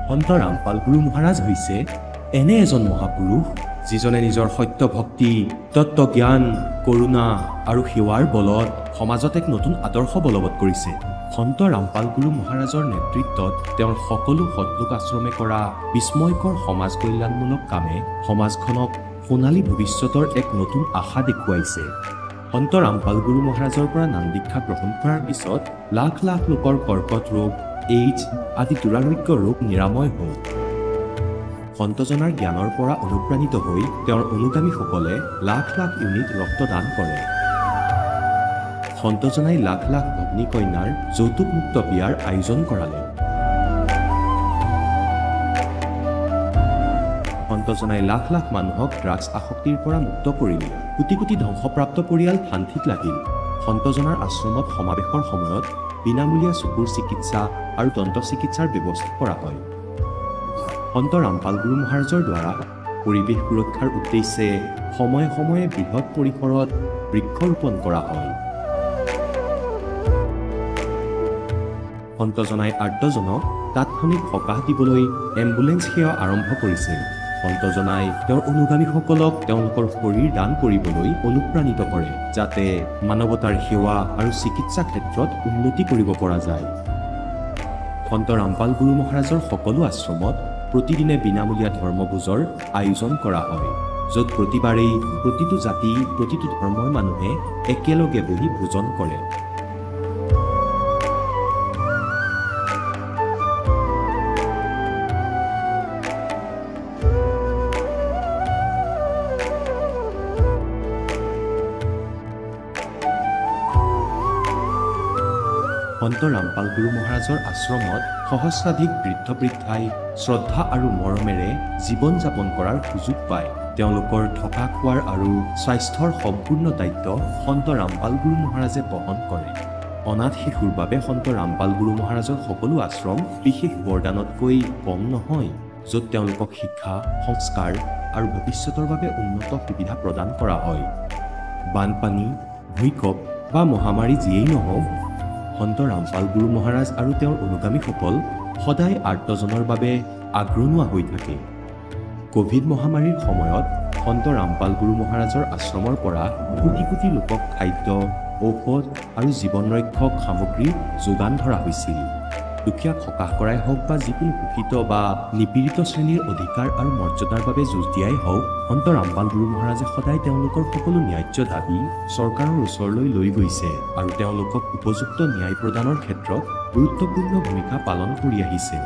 সন্ত ৰামপাল গুৰু মহাৰাজ হৈছে এনে এজন মহাপুৰুষ যিজনে নিজৰ সত্য ভক্তি, তত্ত্বজ্ঞান, কৰোণা আৰু সেৱাৰ বলত সমাজত এক নতুন আদৰ্শ বলবৎ কৰিছে। সন্ত ৰামপাল গুৰু মহাৰাজৰ নেতৃত্বত তেওঁৰ সকলো সৎলোক আশ্ৰমে কৰা বিস্ময়কৰ সমাজ কল্যাণমূলক কামে সমাজখনক সোণালী ভৱিষ্যতৰ এক নতুন আশা দেখুৱাইছে। সন্ত ৰামপাল গুৰু মহাৰাজৰ পৰা নাম দীক্ষা গ্ৰহণ কৰাৰ পিছত লাখ লাখ লোকৰ কৰ্কট ৰোগ, এইডছ আদি দুৰাৰোগ্য ৰোগ নিৰাময় হ'ল। সন্তজনাৰ জ্ঞানৰ পৰা অনুপ্ৰাণিত হৈ তেওঁৰ অনুগামীসকলে লাখ লাখ ইউনিট ৰক্তদান কৰে। সন্তজনাই লাখ লাখ ভগ্নী কন্যাৰ যৌতুকমুক্ত বিয়াৰ আয়োজন কৰালে। সন্তজনাই লাখ লাখ মানুহক ড্ৰাগছ আসক্তিৰ পৰা মুক্ত কৰিলে। কোটি কোটি ধ্বংসপ্ৰাপ্ত পৰিয়াল শান্তিত লাগিল। সন্তজনাৰ আশ্ৰমত সমাৱেশৰ সময়ত বিনামূলীয়া চকুৰ চিকিৎসা আৰু দন্ত চিকিৎসাৰ ব্যৱস্থা কৰা হয়। সন্ত ৰামপাল গুৰু মহাৰাজৰ দ্বাৰা পৰিৱেশ সুৰক্ষাৰ উদ্দেশ্যে সময়ে সময়ে বৃহৎ পৰিসৰত বৃক্ষৰোপণ কৰা হয়। সন্তজনাই আৰ্তজনক তাৎক্ষণিক সকাহ দিবলৈ এম্বুলেন্স সেৱা আৰম্ভ কৰিছিল। সন্তজনাই তেওঁৰ অনুগামীসকলক তেওঁলোকৰ শৰীৰ দান কৰিবলৈ অনুপ্ৰাণিত কৰে, যাতে মানৱতাৰ সেৱা আৰু চিকিৎসা ক্ষেত্ৰত উন্নতি কৰিব পৰা যায়। সন্ত ৰামপাল গুৰু মহাৰাজৰ সকলো আশ্ৰমত প্ৰতিদিনে বিনামূলীয়া ধৰ্মভোজৰ আয়োজন কৰা হয়, য'ত প্ৰতিবাৰেই প্ৰতিটো জাতি, প্ৰতিটো ধৰ্মৰ মানুহে একেলগে বহি ভোজন কৰে। সন্ত ৰামপাল গুৰু মহাৰাজৰ আশ্ৰমত সহস্ৰাধিক বৃদ্ধ বৃদ্ধাই শ্ৰদ্ধা আৰু মৰমেৰে জীৱন যাপন কৰাৰ সুযোগ পায়। তেওঁলোকৰ থকা খোৱাৰ আৰু স্বাস্থ্যৰ সম্পূৰ্ণ দায়িত্ব সন্ত ৰামপাল গুৰু মহাৰাজে বহন কৰে। অনাথ শিশুৰ বাবে সন্ত ৰামপাল গুৰু মহাৰাজৰ সকলো আশ্ৰম বিশেষ বৰদানতকৈ কম নহয়, য'ত তেওঁলোকক শিক্ষা, সংস্কাৰ আৰু ভৱিষ্যতৰ বাবে উন্নত সুবিধা প্ৰদান কৰা হয়। বানপানী, ভূঁইকঁপ বা মহামাৰী যিয়েই নহওক, সন্ত ৰামপাল গুৰু মহাৰাজ আৰু তেওঁৰ অনুগামীসকল সদায় আৰ্তজনৰ বাবে আগ্ৰনোৱা হৈ থাকে। কোভিড মহামাৰীৰ সময়ত সন্ত ৰামপাল গুৰু মহাৰাজৰ আশ্ৰমৰ পৰা কোটি কোটি লোকক খাদ্য, ঔষধ আৰু জীৱন ৰক্ষক সামগ্ৰী যোগান ধৰা হৈছিল। দুখীয়াক সকাহ কৰাই হওক বা যিকোনো শোষিত বা নিপীড়িত শ্ৰেণীৰ অধিকাৰ আৰু মৰ্যাদাৰ বাবে যুঁজ দিয়াই হওক, সন্ত ৰামপাল গুৰু মহাৰাজে সদায় তেওঁলোকৰ সকলো ন্যায্য দাবী চৰকাৰৰ ওচৰলৈ লৈ গৈছে আৰু তেওঁলোকক উপযুক্ত ন্যায় প্ৰদানৰ ক্ষেত্ৰত গুৰুত্বপূৰ্ণ ভূমিকা পালন কৰি আহিছে।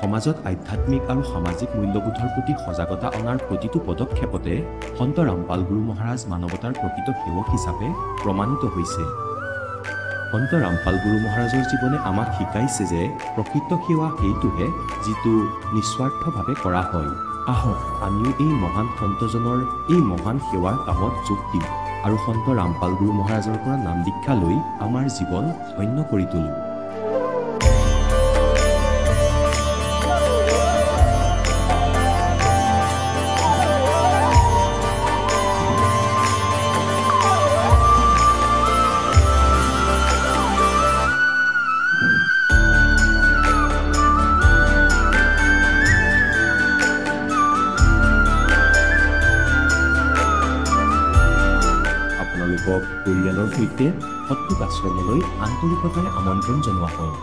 সমাজত আধ্যাত্মিক আৰু সামাজিক মূল্যবোধৰ প্ৰতি সজাগতা অনাৰ প্ৰতিটো পদক্ষেপতে সন্ত ৰামপাল গুৰু মহাৰাজ মানৱতাৰ প্ৰকৃত সেৱক হিচাপে প্ৰমাণিত হৈছে। সন্ত ৰামপাল গুৰু মহাৰাজৰ জীৱনে আমাক শিকাইছে যে প্ৰকৃত সেৱা সেইটোহে যিটো নিস্বাৰ্থভাৱে কৰা হয়। আহক আমিও এই মহান সন্তজনৰ এই মহান সেৱাৰ কামত যোগ দিওঁ আৰু সন্ত ৰামপাল গুৰু মহাৰাজৰ পৰা নাম দীক্ষা লৈ আমাৰ জীৱন ধন্য কৰি তোলোঁ। পৰিয়ালৰ সৈতে সৎলোক আশ্ৰমলৈ আন্তৰিকতাৰে আমন্ত্ৰণ জনোৱা হয়।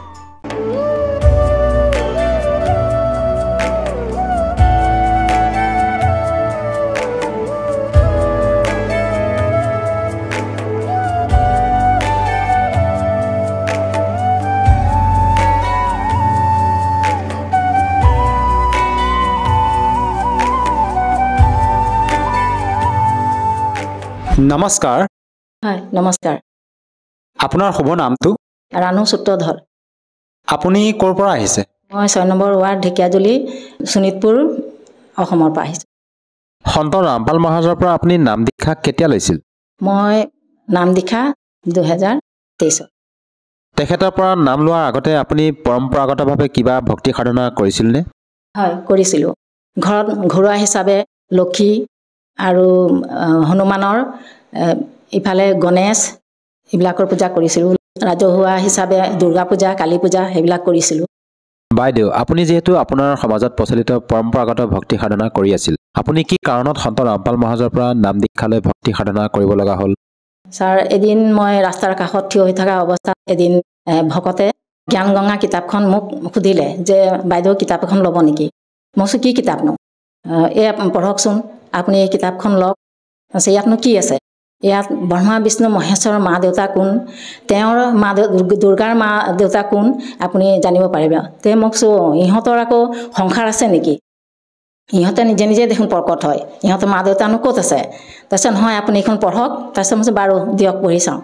নমস্কাৰ। হয়, নমস্কাৰ। আপোনাৰ শুভ নামটো? ৰাণু সূত্ৰধৰ। আপুনি ক'ৰ পৰা আহিছে? মই 6 নম্বৰ ৱাৰ্ড ঢেকীয়াজুলি, শোণিতপুৰ, অসমৰ পৰা আহিছোঁ। সন্ত ৰামপাল মহাৰাজৰ পৰা আপুনি নাম দীক্ষা কেতিয়া লৈছিল? মই নাম দীক্ষা 2023। তেখেতৰ পৰা নাম লোৱাৰ আগতে আপুনি পৰম্পৰাগতভাৱে কিবা ভক্তি সাধনা কৰিছিলনে? হয়, কৰিছিলোঁ। ঘৰত ঘৰুৱা হিচাপে লক্ষী আৰু হনুমানৰ, ইফালে গণেশ, এইবিলাকৰ পূজা কৰিছিলোঁ। ৰাজহুৱা হিচাপে দুৰ্গা পূজা, কালী পূজা সেইবিলাক কৰিছিলোঁ। বাইদেউ, আপুনি যিহেতু আপোনাৰ সমাজত প্ৰচলিত পৰম্পৰাগত ভক্তি সাধনা কৰি আছিল, আপুনি কি কাৰণত সন্ত ৰামপাল মহাৰাজৰ পৰা নাম দীক্ষালৈ ভক্তি সাধনা কৰিব লগা হ'ল? ছাৰ, এদিন মই ৰাস্তাৰ কাষত থিয় হৈ থকা অৱস্থাত এদিন ভকতে জ্ঞান গংগা কিতাপখন মোক সুধিলে যে বাইদেউ কিতাপ এখন ল'ব নেকি? মই কৈছোঁ কি কিতাপনো? এয়া পঢ়কচোন, আপুনি এই কিতাপখন লওক। ইয়াতনো কি আছে? ইয়াত ব্ৰহ্মা বিষ্ণু মহেশ্বৰৰ মা দেউতা কোন, তেওঁৰ দুৰ্গাৰ মা দেউতা কোন, আপুনি জানিব পাৰিব। তে মোক ইহঁতৰ আকৌ সংসাৰ আছে নেকি? ইহঁতে নিজে নিজে দেখোন প্ৰকট হয়, ইহঁতৰ মা দেউতানো ক'ত আছে? তাৰপিছত নহয়, আপুনি এইখন পঢ়ক। তাৰপিছত মই বাৰু দিয়ক, পঢ়ি চাওঁ।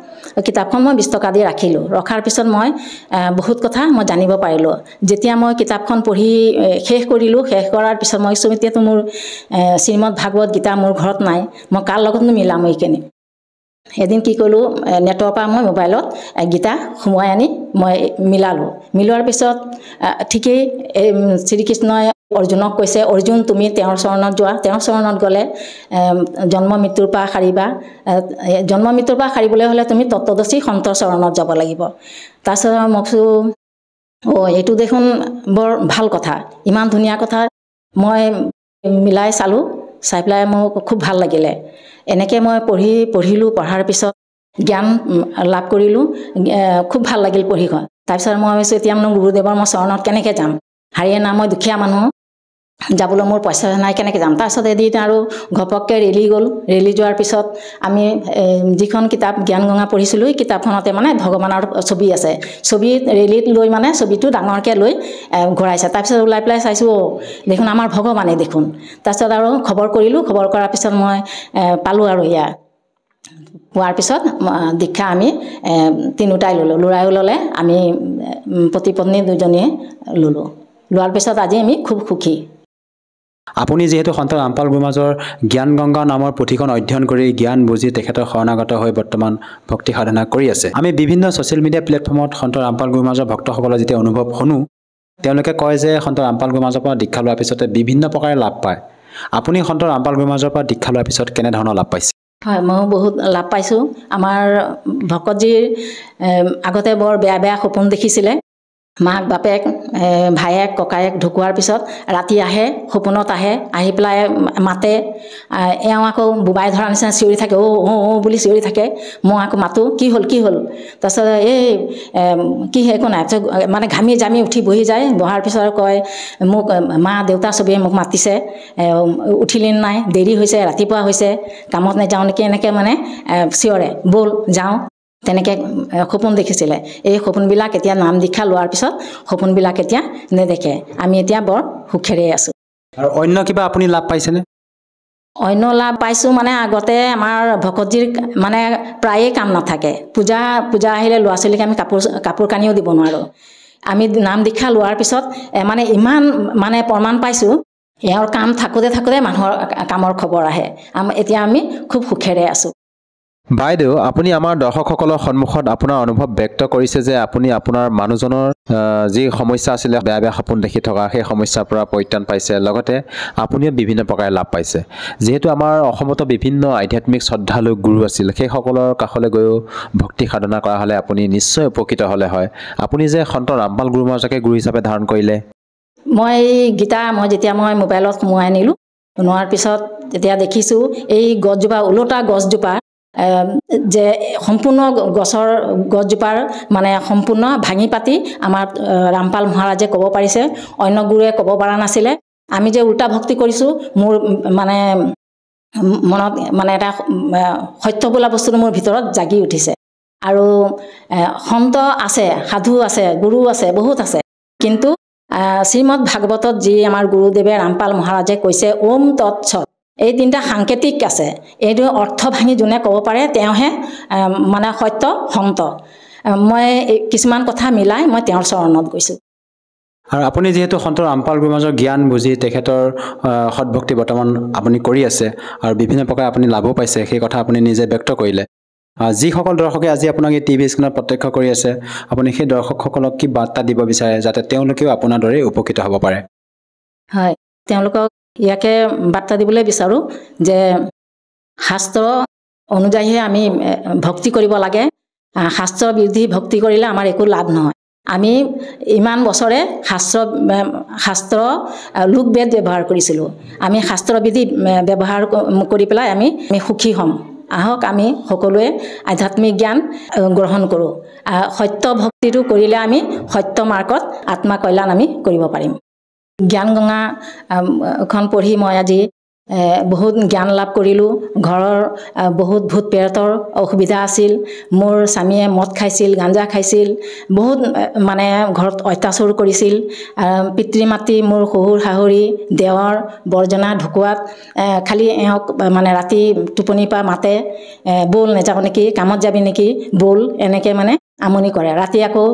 কিতাপখন মই 20 টকা দি ৰাখিলোঁ। ৰখাৰ পিছত মই বহুত কথা মই জানিব পাৰিলোঁ। যেতিয়া মই কিতাপখন পঢ়ি শেষ কৰিলোঁ, শেষ কৰাৰ পিছত মই কৈছোঁ এতিয়াতো মোৰ শ্ৰীমদ ভাগৱত গীতা মোৰ ঘৰত নাই, মই কাৰ লগতনো মিলাম এইখিনি? এদিন কি কৰিলোঁ, নেটৰ পৰা মই মোবাইলত গীতা সোমোৱাই আনি মই মিলালোঁ। মিলোৱাৰ পিছত ঠিকেই শ্ৰীকৃষ্ণই অৰ্জুনক কৈছে, অৰ্জুন তুমি তেওঁৰ চৰণত যোৱা, তেওঁৰ চৰণত গ'লে জন্ম মৃত্যুৰ পৰা সাৰিবা। জন্ম মৃত্যুৰ পৰা সাৰিবলৈ হ'লে তুমি তত্ত্বদৰ্শী সন্তৰ চৰণত যাব লাগিব। তাৰপিছত মই কৈছোঁ এইটো দেখোন বৰ ভাল কথা, ইমান ধুনীয়া কথা। মই মিলাই চালোঁ, চাই পেলাই মোৰ খুব ভাল লাগিলে। এনেকৈ মই পঢ়িলোঁ। পঢ়াৰ পিছত জ্ঞান লাভ কৰিলোঁ, খুব ভাল লাগিল পঢ়িখন। তাৰপিছত মই ভাবিছোঁ এতিয়া মোৰ গুৰুদেৱৰ মই চৰণত কেনেকৈ যাম? হাৰিয়ানা, মই দুখীয়া মানুহ, যাবলৈ মোৰ পইচা নাই, কেনেকৈ যাম? তাৰপিছত এদিন আৰু ঘপককৈ ৰেলি গ'ল। ৰেলি যোৱাৰ পিছত আমি যিখন কিতাপ জ্ঞান গংগা পঢ়িছিলোঁ, এই কিতাপখনতে মানে ভগৱানৰ ছবি আছে। ছবিত ৰেলিত লৈ মানে ছবিটো ডাঙৰকৈ লৈ ঘূৰাইছে। তাৰপিছত ওলাই পেলাই চাইছোঁ দেখোন আমাৰ ভগৱানেই দেখোন। তাৰপিছত আৰু খবৰ কৰিলোঁ। খবৰ কৰাৰ পিছত মই পালোঁ আৰু এয়া পোৱাৰ পিছত দীক্ষা আমি তিনিওটাই ল'লোঁ। ল'ৰায়ো ল'লে, আমি পতি পত্নী দুজনীয়ে ল'লোঁ। লোৱাৰ পিছত আজি আমি খুব সুখী। আপুনি যিহেতু সন্ত ৰামপাল গুৰুমাজৰ জ্ঞান গংগা নামৰ পুথিখন অধ্যয়ন কৰি জ্ঞান বুজি তেখেতৰ শৰণাগত হৈ বৰ্তমান ভক্তি সাধনা কৰি আছে। আমি বিভিন্ন ছ'চিয়েল মিডিয়া প্লেটফৰ্মত সন্ত ৰামপাল গুৰুমাজৰ ভক্তসকলৰ যেতিয়া অনুভৱ শুনো, তেওঁলোকে কয় যে সন্ত ৰামপাল গুৰুমাজৰ পৰা দীক্ষা লোৱাৰ পিছতে বিভিন্ন প্ৰকাৰে লাভ পায়। আপুনি সন্ত ৰামপাল গুৰুমাজৰ পৰা দীক্ষা লোৱাৰ পিছত কেনেধৰণৰ লাভ পাইছে? হয়, ময়ো বহুত লাভ পাইছোঁ। আমাৰ ভকতজীৰ আগতে বৰ বেয়া বেয়া সপোন দেখিছিলে। মাক বাপেক ভায়েক ককায়েক ঢুকোৱাৰ পিছত ৰাতি আহে, সপোনত আহি পেলাই মাতে। এওঁ আকৌ বোবাই ধৰা নিচিনা চিঞৰি থাকে, বুলি চিঞৰি থাকে। মই আকৌ মাতোঁ, কি হ'ল কি হ'ল? তাৰপিছত কি একো নাই। মানে ঘামি জামি উঠি বহি যায়। বহাৰ পিছত কয় মোক মা দেউতা চবেই মোক মাতিছে, উঠিলি নাই, দেৰি হৈছে, ৰাতিপুৱা হৈছে, কামত নাযাওঁ নেকি? এনেকৈ মানে চিঞৰে, ব'ল যাওঁ। তেনেকৈ সপোন দেখিছিলে। এই সপোনবিলাক এতিয়া নাম দীক্ষা লোৱাৰ পিছত সপোনবিলাক এতিয়া নেদেখে। আমি এতিয়া বৰ সুখেৰে আছোঁ। আৰু অন্য কিবা আপুনি লাভ পাইছেনে? অন্য লাভ পাইছোঁ মানে আগতে আমাৰ ভকতজীৰ মানে প্ৰায়ে কাম নাথাকে। পূজা আহিলে ল'ৰা ছোৱালীক আমি কাপোৰ কানিও দিব নোৱাৰোঁ। আমি নাম দীক্ষা লোৱাৰ পিছত মানে ইমান মানে প্ৰমাণ পাইছোঁ, এওঁৰ কাম থাকোঁতে মানুহৰ কামৰ খবৰ আহে। এতিয়া আমি খুব সুখেৰে আছোঁ। বাইদেউ, আপুনি আমাৰ দৰ্শকসকলৰ সন্মুখত আপোনাৰ অনুভৱ ব্যক্ত কৰিছে যে আপুনি আপোনাৰ মানুহজনৰ যি সমস্যা আছিলে, বেয়া বেয়া সপোন দেখি থকা, সেই সমস্যাৰ পৰা পৰিত্ৰাণ পাইছে, লগতে আপুনিও বিভিন্ন প্ৰকাৰে লাভ পাইছে। যিহেতু আমাৰ অসমতো বিভিন্ন আধ্যাত্মিক শ্ৰদ্ধালু গুৰু আছিল, সেইসকলৰ কাষলৈ গৈও ভক্তি সাধনা কৰা হ'লে আপুনি নিশ্চয় উপকৃত হ'লে হয়। আপুনি যে সন্ত ৰামপাল গুৰুমাজকে গুৰু হিচাপে ধাৰণ কৰিলে। মই গীতা যেতিয়া মোবাইলত সোমোৱাই আনিলোঁ, সোমোৱাৰ পিছত যেতিয়া দেখিছোঁ এই গছজোপা, ওলোটা গছজোপা যে সম্পূৰ্ণ গছজোপাৰ মানে সম্পূৰ্ণ ভাঙি পাতি আমাৰ ৰামপাল মহাৰাজে ক'ব পাৰিছে, অন্য গুৰুৱে ক'ব পৰা নাছিলে। আমি যে উল্টা ভক্তি কৰিছোঁ, মোৰ মানে মনত মানে এটা সত্য বোলা বস্তুটো মোৰ ভিতৰত জাগি উঠিছে। আৰু সন্ত আছে, সাধু আছে, গুৰু আছে, বহুত আছে। কিন্তু শ্ৰীমদ ভাগৱতত যি আমাৰ গুৰুদেৱে ৰামপাল মহাৰাজে কৈছে ওম তৎসৎ, এই তিনিটা সাংকেতিক আছে। এইটো অৰ্থ ভাঙি যোনে ক'ব পাৰে তেওঁহে মানে সত্য সন্ত। মই কিছুমান কথা মিলাই মই তেওঁৰ চৰণত গৈছোঁ। আৰু আপুনি যিহেতু সন্ত ৰামপাল গুৰুমাজৰ জ্ঞান বুজি তেখেতৰ সৎভক্তি বৰ্তমান আপুনি কৰি আছে আৰু বিভিন্ন প্ৰকাৰে আপুনি লাভো পাইছে, সেই কথা আপুনি নিজে ব্যক্ত কৰিলে। যিসকল দৰ্শকে আজি আপোনাক এই টিভি স্ক্ৰীণত প্ৰত্যক্ষ কৰি আছে, আপুনি সেই দৰ্শকসকলক কি বাৰ্তা দিব বিচাৰে যাতে তেওঁলোকেও আপোনাৰ দৰে উপকৃত হ'ব পাৰে? হয়, তেওঁলোকক ইয়াকে বাৰ্তা দিবলৈ বিচাৰোঁ যে শাস্ত্ৰ অনুযায়ীহে আমি ভক্তি কৰিব লাগে। শাস্ত্ৰৰ বিৰোধী ভক্তি কৰিলে আমাৰ একো লাভ নহয়। আমি ইমান বছৰে শাস্ত্ৰ লোকবেদ ব্যৱহাৰ কৰিছিলোঁ আমি শাস্ত্ৰবিধি ব্যৱহাৰ কৰি পেলাই আমি সুখী হ'ম আহক আমি সকলোৱে আধ্যাত্মিক জ্ঞান গ্ৰহণ কৰোঁ সত্য ভক্তিটো কৰিলে আমি সত্য মাৰ্গত আত্মা কল্যাণ আমি কৰিব পাৰিম জ্ঞান গংগা খন পঢ়ি মই আজি বহুত জ্ঞান লাভ কৰিলোঁ ঘৰৰ বহুত ভূত প্ৰেতৰ অসুবিধা আছিল মোৰ স্বামীয়ে মদ খাইছিল গাঞ্জা খাইছিল বহুত মানে ঘৰত অত্যাচাৰ কৰিছিল পিতৃ মাতৃ মোৰ শহুৰ শাহুৰী দেৱৰ বৰজনা ঢুকুৱাত খালি এওক মানে ৰাতি টোপনিৰ পৰা মাতে বল নেযাওঁ নেকি কামত যাবি নেকি বল এনেকৈ মানে আমনি কৰে ৰাতি আকৌ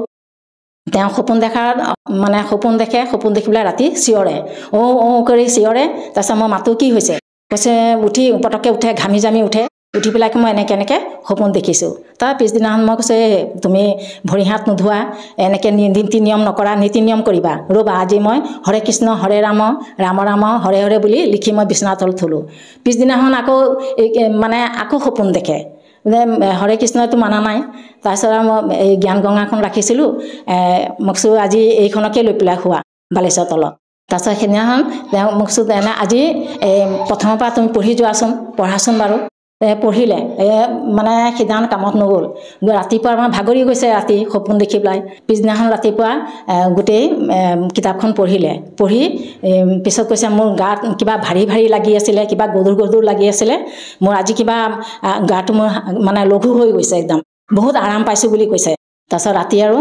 তেওঁ সপোন দেখাৰ মানে সপোন দেখি পেলাই ৰাতি চিঞৰে কৰি চিঞৰে তাৰপিছত মই মাতো কি হৈছে কৈছে উঠি পটককৈ উঠে ঘামি জামি উঠে উঠি পেলাই মই এনেকৈ সপোন দেখিছোঁ তাৰ পিছদিনাখন মই কৈছে তুমি ভৰি হাত নোধোৱা এনেকৈ নীতি নিয়ম নকৰা নীতি নিয়ম কৰিবা ৰ'বা আজি মই হৰে কৃষ্ণ হৰে ৰাম ৰাম ৰাম হৰে হৰে বুলি লিখি মই বিচনা তলত থলোঁ পিছদিনাখন আকৌ মানে আকৌ সপোন দেখে হৰে কৃষ্ণটো মানা নাই তাৰপিছত মই এই জ্ঞান গংগাখন ৰাখিছিলোঁ মোক চো আজি এইখনকে লৈ পেলাই শোৱা বালিচৰ তলত তাৰপিছত সেইদিনাখন তেওঁ মোক চো এনে আজি প্ৰথমৰ পৰা তুমি পঢ়ি যোৱাচোন পঢ়াচোন বাৰু পঢ়িলে মানে সিদিনাখন কামত নগ'ল ৰাতিপুৱা আমাৰ ভাগৰি গৈছে ৰাতি সপোন দেখি পেলাই পিছদিনাখন ৰাতিপুৱা গোটেই কিতাপখন পঢ়ি পিছত কৈছে মোৰ গাত কিবা ভাৰী ভাৰী লাগি আছিলে কিবা গধুৰ লাগি আছিলে মোৰ আজি কিবা গাটো মোৰ মানে লঘু হৈ গৈছে একদম বহুত আৰাম পাইছোঁ বুলি কৈছে তাৰপিছত ৰাতি আৰু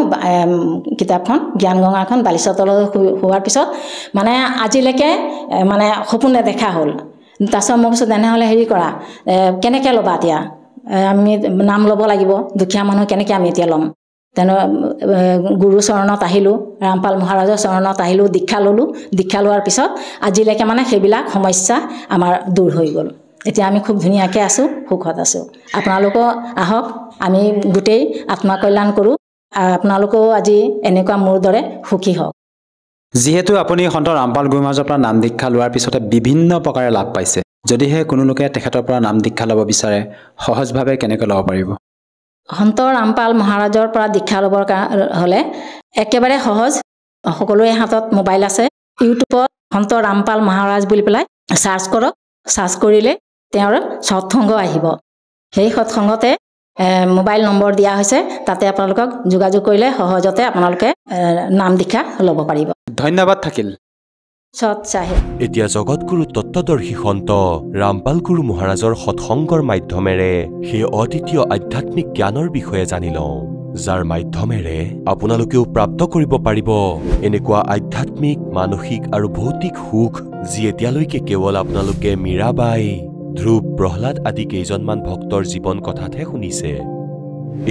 কিতাপখন জ্ঞান গংগাখন বালিচৰ তলত হোৱাৰ পিছত মানে আজিলৈকে মানে সপোন নেদেখা হ'ল তাৰপিছত মই কৈছোঁ তেনেহ'লে হেৰি কৰা কেনেকৈ ল'বা এতিয়া আমি নাম ল'ব লাগিব দুখীয়া মানুহ কেনেকৈ আমি এতিয়া ল'ম তেনে গুৰু চৰণত আহিলোঁ ৰামপাল মহাৰাজৰ চৰণত আহিলোঁ দীক্ষা ল'লোঁ দীক্ষা লোৱাৰ পিছত আজিলৈকে মানে সেইবিলাক সমস্যা আমাৰ দূৰ হৈ গ'ল এতিয়া আমি খুব ধুনীয়াকৈ আছোঁ সুখত আছোঁ আপোনালোকো আহক আমি গোটেই আত্মা কল্যাণ কৰোঁ আপোনালোকেও আজি এনেকুৱা মোৰ দৰে সুখী হওক যিহেতু আপুনি সন্ত ৰামপাল গুৰু মহাৰাজৰ পৰা নাম দীক্ষা লোৱাৰ পিছতে বিভিন্ন প্ৰকাৰে লাভ পাইছে যদিহে কোনো লোকে তেখেতৰ পৰা নাম দীক্ষা ল'ব বিচাৰে সহজভাৱে কেনেকৈ ল'ব পাৰিব সন্ত ৰামপাল মহাৰাজৰ পৰা দীক্ষা ল'বৰ হ'লে একেবাৰে সহজ সকলোৰে হাতত মোবাইল আছে ইউটিউবত সন্ত ৰামপাল মহাৰাজ বুলি পেলাই চাৰ্চ কৰক চাৰ্চ কৰিলে তেওঁৰ সৎসংগ আহিব সেই সৎসংগতে মোবাইল নম্বৰ দিয়া হৈছে তাতে আপোনালোকক যোগাযোগ কৰিলে সহজতে আপোনালোকে নাম দীক্ষা ল'ব পাৰিব ধন্যবাদ থাকিল সৎ চাহেব এতিয়া জগতগুৰু তত্ত্বদৰ্শী সন্ত ৰামপাল গুৰু মহাৰাজৰ সৎসংগৰ মাধ্যমেৰে সেই অদ্বিতীয় আধ্যাত্মিক জ্ঞানৰ বিষয়ে জানি লওঁ যাৰ মাধ্যমেৰে আপোনালোকেও প্ৰাপ্ত কৰিব পাৰিব এনেকুৱা আধ্যাত্মিক মানসিক আৰু ভৌতিক সুখ যি এতিয়ালৈকে কেৱল আপোনালোকে মীৰাবাই ধ্ৰুৱ প্ৰহ্লাদ আদি কেইজনমান ভক্তৰ জীৱন কথাতহে শুনিছে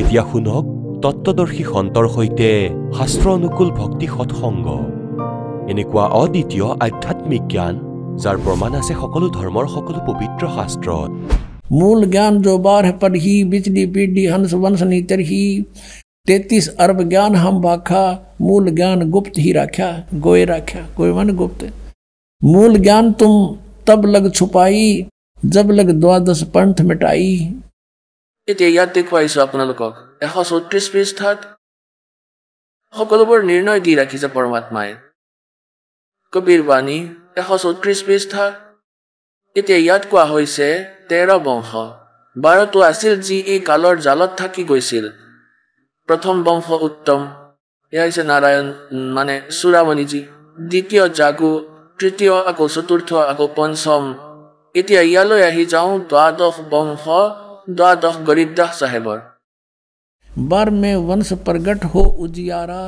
এতিয়া শুনক তত্ত্বদৰ্শী সন্তৰ সৈতে শাস্ত্ৰ অনুকূল ভক্তি সৎসংগ এনেকুৱা অদ্বিতীয় আধ্যাত্মিক জ্ঞান যাৰ প্ৰমাণ আছে সকলো ধৰ্মৰ সকলো পবিত্ৰ শাস্ত্ৰত मूल ज्ञान जो बार है पढ़ी बिजली पीढ़ी हंस वंश नीतर ही 33 अरब ज्ञान हम बाखा मूल ज्ञान गुप्त ही राख्या गोए राख्या गोए मन गुप्त मूल ज्ञान तुम तब लग छुपाई जब लग 12 पंथ मिटाई এতিয়া ইয়াত দেখুৱাইছো আপোনালোকক 134 পৃষ্ঠাত সকলোবোৰ নিৰ্ণয় দি ৰাখিছে পৰমাত্মাই কবিৰ বাণী 134 পৃষ্ঠা এতিয়া ইয়াত কোৱা হৈছে 13 বংশ 12টো আছিল যি এই কালৰ জালত থাকি গৈছিল প্ৰথম বংশ উত্তম এয়া হৈছে নাৰায়ণ মানে চূড়ামণিজী দ্বিতীয় জাগু তৃতীয় আকৌ চতুৰ্থ আকৌ পঞ্চম এতিয়া ইয়ালৈ আহি যাওঁ 12 বংশ 12 গৰিদ্দাস চাহেবৰ बर में वंश प्रगट हो उजियारा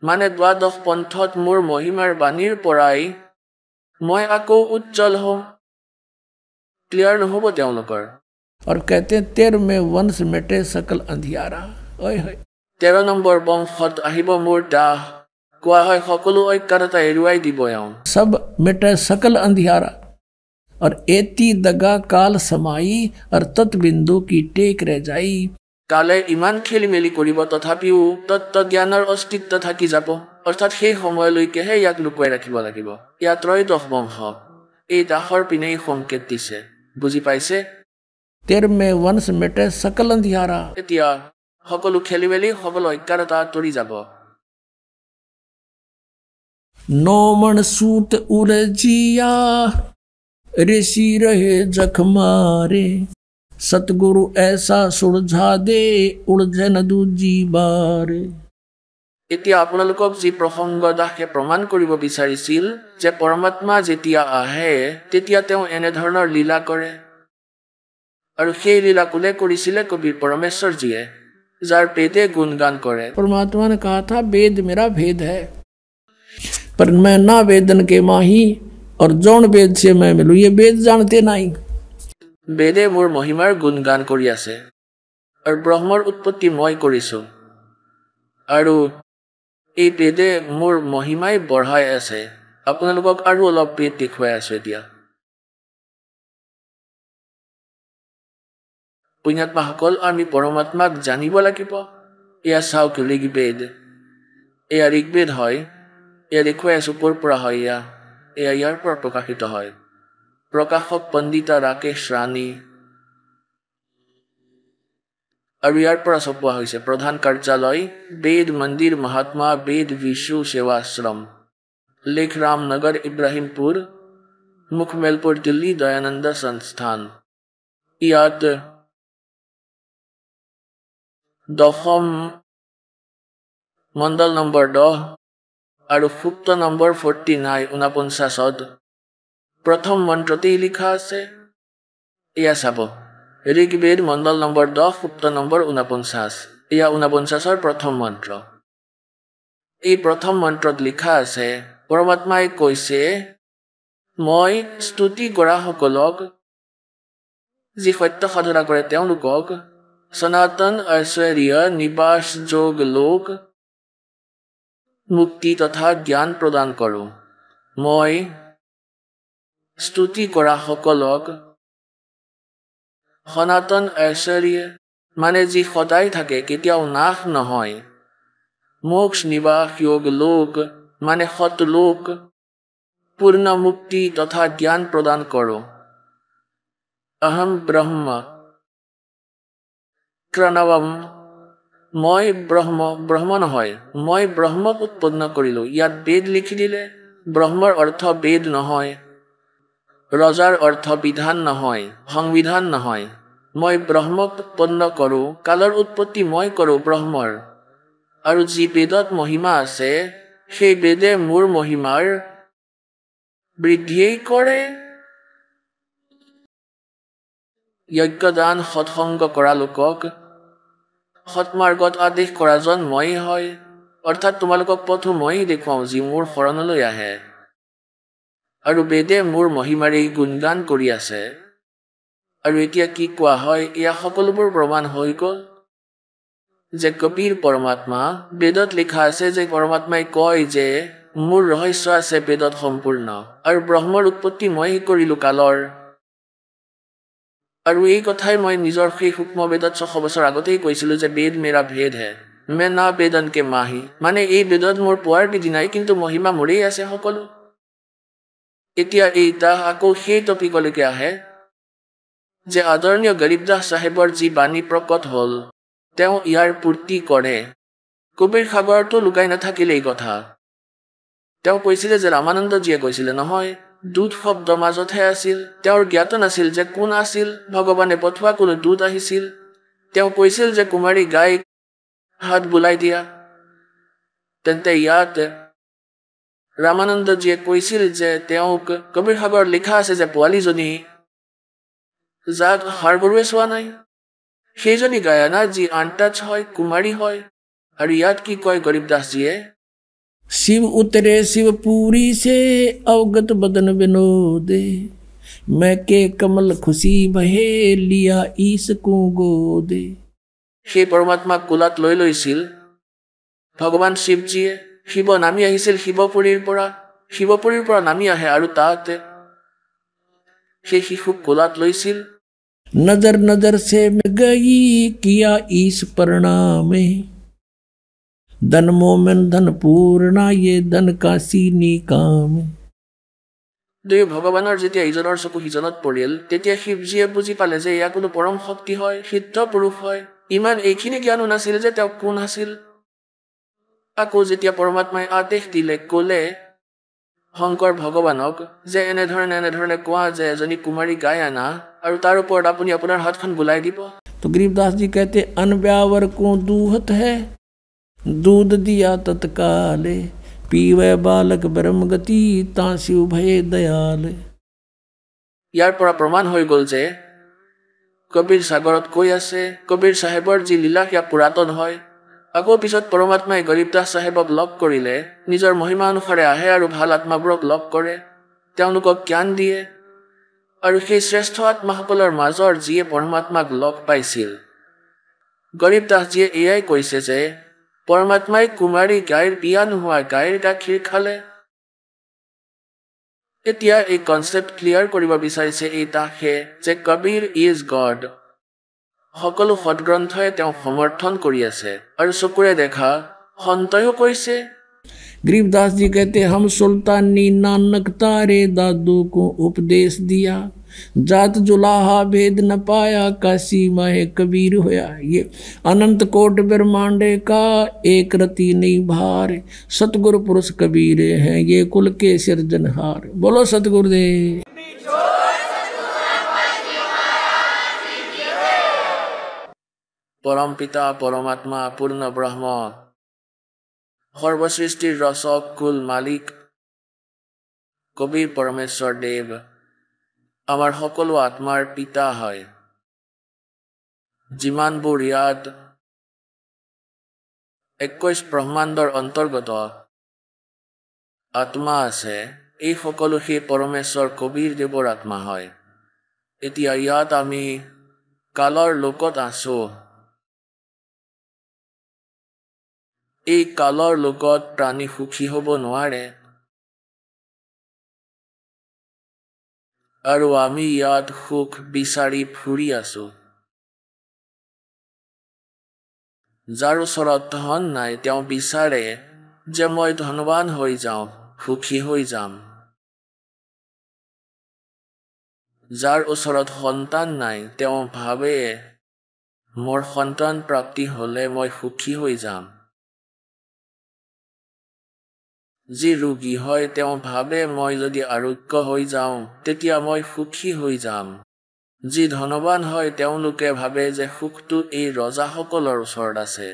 মানে 12 পন্থত মোৰ মহিমাৰ বাণীৰ পৰাই মই আকৌ উজ্জ্বল হওঁ ক্লিয়াৰ নহব তেওঁলোকৰ और कहते 13 में वंश मिटे सकल अंधियारा ओए होए 13 নম্বৰ বংশত আহিব মোৰ দাহ কোৱা হয় সকলো ঐক্যতা এৰুৱাই দিব এওঁ सब मिटे सकल अंधियारा और एती दगा काल समाई और तत् बिंदु की टेक रह जाई কালে ইমান খেলি মেলি কৰিব তথাপিও তত্ত্ব জ্ঞানৰ অস্তিত্ব থাকি যাব অৰ্থাৎ সেই সময়লৈকেহে ইয়াক লুকুৱাই ৰাখিব লাগিব ইয়াত 13 বংশ এই দাহৰ পিনেই সংকেত দিছে বুজি পাইছে 13 में वंश मिटे सकल अंधियारा এতিয়া সকলো খেলি মেলি সকলো ঐক্যতা তৰি যাব नौमन सूत उरजिया ऋषि रहे जखमारे सतगुरु ऐसा सुलझा दे उलझे न दूजी बारे। এতিয়া আপোনালোকক যি প্ৰসংগ দাসে প্ৰমাণ কৰিব বিচাৰিছিল যে পৰমাত্মা যেতিয়া আহে তেতিয়া তেওঁ এনেধৰণৰ লীলা কৰে আৰু সেই লীলা কোনে কৰিছিলে কবিৰ পৰমেশ্বৰজীয়ে যাৰ পেটে গুণগান কৰে। परमात्मा ने कहा था वेद मेरा भेद है पर मैं ना वेदन के माही और जौन वेद से मैं मिलूं ये वेद जानते नहीं। বেদে মোৰ মহিমাৰ গুণগান কৰি আছে আৰু ব্ৰহ্মৰ উৎপত্তি মই কৰিছো আৰু এই বেদে মোৰ মহিমাই বঢ়াই আছে। আপোনালোকক আৰু অলপ বেদ দেখুৱাই আছো এতিয়া। পুণ্যাত্মাসকল আমি পৰমাত্মাক জানিব লাগিব। এয়া চাওক ঋগ্বেদ, এয়া ঋগ্বেদ হয়। এয়া দেখুৱাই আছো ক'ৰ পৰা হয়। এয়া ইয়াৰ পৰা প্ৰকাশিত হয়। প্ৰকাশক পণ্ডিতা ৰাকেশ ৰাণী আৰু ইয়াৰ পৰা ছপোৱা হৈছে। প্ৰধান কাৰ্যালয় বেদ মন্দিৰ মহাত্মা বেদ বিষ্ণু সেৱাশ্ৰম, লেখ ৰামনগৰ ইব্ৰাহিমপুৰ, মুখমেলপুৰ দিল্লী দয়ানন্দ সংস্থান। ইয়াত 10ম মণ্ডল নম্বৰ 10 আৰু সুপ্ত নম্বৰ 49 প্ৰথম মন্ত্ৰতেই লিখা আছে। এয়া চাব ঋগ্বেদ মণ্ডল নম্বৰ 10 সুপ্ত নম্বৰ 49। এয়া 49ৰ প্ৰথম মন্ত্ৰ। এই প্ৰথম মন্ত্ৰত লিখা আছে পৰমাত্মাই কৈছে মই স্তুতি কৰাসকলক যি সত্য সাধনা কৰে তেওঁলোকক সনাতন ঐশ্বৰ্য নিবাস যোগ লোক মুক্তি তথা জ্ঞান প্ৰদান কৰোঁ। মই স্তুতি কৰাসকলক সনাতন ঐশ্বৰ্য মানে যি সদায় থাকে কেতিয়াও নাশ নহয়, মোক্ষ নিবাস যোগ লোক মানে সত লোক, পূৰ্ণ মুক্তি তথা জ্ঞান প্ৰদান কৰোঁ। অহম ব্ৰহ্ম প্ৰণৱম মই ব্ৰহ্ম নহয়, মই ব্ৰহ্মক উৎপন্ন কৰিলোঁ। ইয়াত বেদ লিখি দিলে। ব্ৰহ্মৰ অৰ্থ বেদ নহয়, ৰজাৰ অৰ্থ বিধান নহয়, সংবিধান নহয়। মই ব্ৰহ্মক উৎপন্ন কৰোঁ, কালৰ উৎপত্তি মই কৰোঁ ব্ৰহ্মৰ। আৰু যি বেদত মহিমা আছে সেই বেদে মোৰ মহিমাৰ বৃদ্ধিয়েই কৰে। যজ্ঞদান সৎসংগ কৰা লোকক সৎমাৰ্গত আদেশ কৰাজন ময়েই হয়। অৰ্থাৎ তোমালোকক পথো ময়েই দেখুৱাওঁ যি মোৰ শৰণলৈ আহে। আৰু বেদে মোৰ মহিমাৰেই গুণগান কৰি আছে। আৰু এতিয়া কি কোৱা হয় এয়া সকলোবোৰ প্ৰমাণ হৈ গ'ল যে কবিৰ পৰমাত্মা বেদত লিখা আছে যে পৰমাত্মাই কয় যে মোৰ ৰহস্য আছে বেদত সম্পূৰ্ণ আৰু ব্ৰহ্মৰ উৎপত্তি ময়েই কৰিলোঁ কালৰ। আৰু এই কথাই মই নিজৰ সেই সূক্ষ্ম বেদত 600 বছৰ আগতেই কৈছিলোঁ যে বেদ মেৰা ভেদ হে মে না বেদন কে মাহি। মানে এই বেদত মোৰ পোৱাৰ বিধি নাই কিন্তু মহিমা মোৰেই আছে সকলো। এতিয়া এইটা আকৌ সেই টপিকলৈকে আহে যে আদৰণীয় গৰীবদাস চাহেবৰ যি বাণী প্ৰকট হ'ল তেওঁ ইয়াৰ পূৰ্তি কৰে। কবিৰ সাগৰতো লুকাই নাথাকিলে এই কথা। তেওঁ কৈছিলে যে ৰামানন্দজীয়ে কৈছিলে নহয়, দূত শব্দ মাজতহে আছিল। তেওঁৰ জ্ঞাত নাছিল যে কোন আছিল, ভগৱানে পঠোৱা কোনো দূত আহিছিল। তেওঁ কৈছিল যে কুমাৰী গাইক হাত বুলাই দিয়া। তেন্তে ইয়াত ৰামানন্দজীয়ে কৈছিল যে তেওঁক কবিৰ সাগৰ লিখা আছে যে পোৱালীজনী যাক হাৰ গৰুৱে চোৱা নাই সেইজনী গায়না যি আনটাচ হয়, কুমাৰী হয়। আৰু ইয়াত কি কয় গৰীবদাসজীয়ে शिव उतरे शिवपुरी से अवगत बदन विनोदे मैं के कमल खुशी बहे लिया ईस को गोदे। সেই পৰমাত্মাক কোলাত লৈ লৈছিল ভগৱান শিৱজীয়ে। শিৱ নামি আহিছিল শিৱপুৰীৰ পৰা নামি আহে আৰু তাতে সেই শিশুক কোলাত লৈছিল। नजर नजर से मैं गई किया ईस प्रणामे धन मोमन धन पूर्णा ये धन काशी निकाम। দুই ভগৱানৰ যেতিয়া ইজনৰ চকু সিজনত পৰিল তেতিয়া শিৱজীয়ে বুজি পালে যে এয়া কোনো পৰম শক্তি হয়, সিদ্ধ পুৰুষ হয়। ইমান এইখিনি জ্ঞানো নাছিল যে তেওঁ কোন আছিল। আকৌ যেতিয়া পৰমাত্মাই আদেশ দিলে ক'লে শংকৰ ভগৱানক যে এনেধৰণে কোৱা যে এজনী কুমাৰী গাই আনা আৰু তাৰ ওপৰত আপুনি আপোনাৰ হাতখন বুলাই দিব। तो गरीबदास जी कहते अन ब्यावर को दूहत है दूध दिया तत्काले पीवे बालक ब्रह्म गति तांसिउ भय दयाल। ইয়াৰ পৰা প্ৰমাণ হৈ গ'ল যে কবিৰ সাগৰত কৈ আছে কবিৰ চাহেবৰ যি লীলা সেয়া পুৰাতন হয়। আকৌ পিছত পৰমাত্মাই গৰীবদাস চাহেবক লগ কৰিলে নিজৰ মহিমা অনুসাৰে আহে আৰু ভাল আত্মাবোৰক লগ কৰে, তেওঁলোকক জ্ঞান দিয়ে। আৰু সেই শ্ৰেষ্ঠ আত্মাসকলৰ মাজৰ যিয়ে পৰমাত্মাক লগ পাইছিল, গৰীবদাসজীয়ে এয়াই কৈছে যে পৰমাত্মাই কুমাৰী গাইৰ বিয়া নোহোৱা গাইৰ গাখীৰ খালে। এতিয়া এই কনচেপ্ট ক্লিয়াৰ কৰিব বিচাৰিছে এই দাসে যে কবিৰ ইজ গড। সকলো সদগ্ৰন্থই তেওঁ সমৰ্থন কৰি আছে আৰু চকুৰে দেখা সন্তয়ো কৈছে। गरीबदास जी कहते हम सुल्तानी नानक तारे दादू को उपदेश दिया जात जुलाहा भेद न पाया काशी माहे कबीर होया। ये अनंत कोट ब्रह्मांडे का एक रति नहीं भार सतगुरु पुरुष कबीरे हैं ये कुल के सिरजनहार। बोलो सतगुरुदेव। परम पिता परमात्मा पूर्ण ब्रह्म সৰ্বসৃষ্টিৰ ৰচক কুল মালিক কবিৰ পৰমেশ্বৰ দেৱ আমাৰ সকলো আত্মাৰ পিতা হয়। যিমানবোৰ ইয়াত 21 ব্ৰহ্মাণ্ডৰ অন্তৰ্গত আত্মা আছে এই সকলো সেই পৰমেশ্বৰ কবিৰ দেৱৰ আত্মা হয়। এতিয়া ইয়াত আমি কালৰ লোকত আছো। এই কালৰ লোকত প্ৰাণী সুখী হ'ব নোৱাৰে আৰু আমি ইয়াত সুখ বিচাৰি ফুৰি আছো। যাৰ ওচৰত ধন নাই তেওঁ বিচাৰে যে মই ধনৱান হৈ যাওঁ, সুখী হৈ যাম। যাৰ ওচৰত সন্তান নাই তেওঁ ভাবে মোৰ সন্তান প্ৰাপ্তি হ'লে মই সুখী হৈ যাম। যি ৰোগী হয় তেওঁ ভাবে মই যদি আৰোগ্য হৈ যাওঁ তেতিয়া মই সুখী হৈ যাম। যি ধনৱান হয় তেওঁলোকে ভাবে যে সুখটো এই ৰজাসকলৰ ওচৰত আছে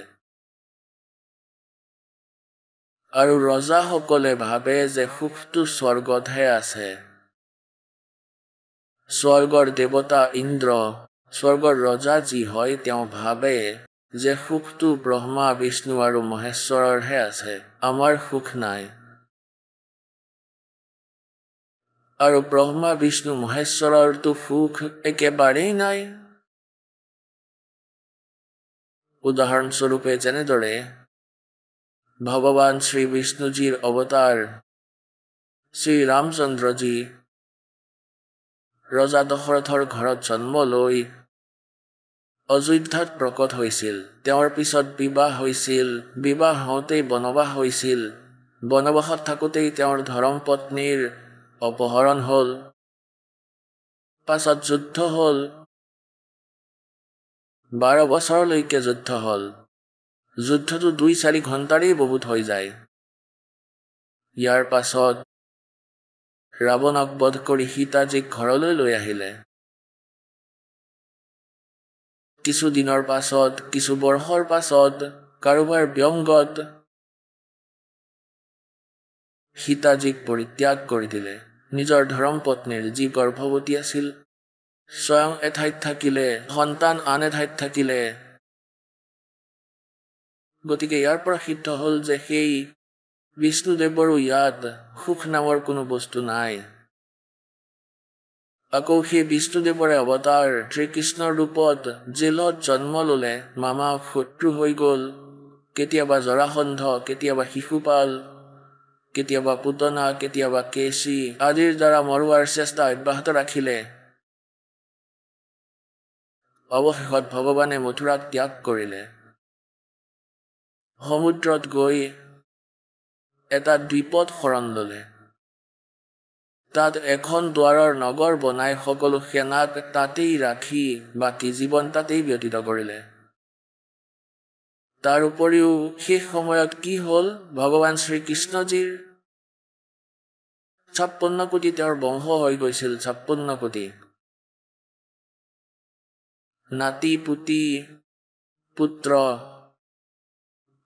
আৰু ৰজাসকলে ভাবে যে সুখটো স্বৰ্গতহে আছে। স্বৰ্গৰ দেৱতা ইন্দ্ৰ, স্বৰ্গৰ ৰজা যি হয় তেওঁ ভাবে যে সুখটো ব্ৰহ্মা বিষ্ণু আৰু মহেশ্বৰৰহে আছে, আমাৰ সুখ নাই। আৰু ব্ৰহ্মা বিষ্ণু মহেশ্বৰৰতো সুখ একেবাৰেই নাই। উদাহৰণস্বৰূপে যেনেদৰে ভগৱান শ্ৰী বিষ্ণুজীৰ অৱতাৰ শ্ৰী ৰামচন্দ্ৰজী ৰজা দশৰথৰ ঘৰত জন্ম লৈ অযোধ্যাত প্ৰকট হৈছিল। তেওঁৰ পিছত বিবাহ হৈছিল, বিবাহ হওঁতেই বনবাস হৈছিল, বনবাসত থাকোঁতেই তেওঁৰ ধৰ্মপত্নীৰ অপহৰণ হ'ল, পাছত যুদ্ধ হ'ল, 12 বছৰলৈকে যুদ্ধ হ'ল। যুদ্ধটো 2-4 ঘণ্টাৰেই বহুত হৈ যায়। ইয়াৰ পাছত ৰাৱণক বধ কৰি সীতাজীক ঘৰলৈ লৈ আহিলে। কিছু দিনৰ পাছত, কিছু বৰ্ষৰ পাছত কাৰোবাৰ ব্যংগত সীতাজীক পৰিত্যাগ কৰি দিলে। নিজৰ ধৰ্মপত্নীৰ যি গৰ্ভৱতী আছিল স্বয়ং এঠাইত থাকিলে, সন্তান আন এঠাইত থাকিলে। গতিকে ইয়াৰ পৰা সিদ্ধ হ'ল যে সেই বিষ্ণুদেৱৰো ইয়াত সুখ নামৰ কোনো বস্তু নাই। আকৌ সেই বিষ্ণুদেৱৰে অৱতাৰ শ্ৰীকৃষ্ণৰ ৰূপত জেলত জন্ম ল'লে, মামা শত্ৰু হৈ গ'ল। কেতিয়াবা জৰাসন্ধ, কেতিয়াবা শিশুপাল, কেতিয়াবা পুতনা, কেতিয়াবা কেশী আদিৰ দ্বাৰা মৰোৱাৰ চেষ্টা অব্যাহত ৰাখিলে। অৱশেষত ভগৱানে মথুৰাক ত্যাগ কৰিলে। সমুদ্ৰত গৈ এটা দ্বীপত শৰণ ল'লে। তাত এখন দুৱাৰৰ নগৰ বনাই সকলো সেনাক তাতেই ৰাখি বাকী জীৱন তাতেই ব্যতীত কৰিলে। তাৰ উপৰিও শেষ সময়ত কি হ'ল, ভগৱান শ্ৰীকৃষ্ণজীৰ 56 কোটি তেওঁৰ বংশ হৈ গৈছিল 56 কোটি নাতি পুতি পুত্ৰ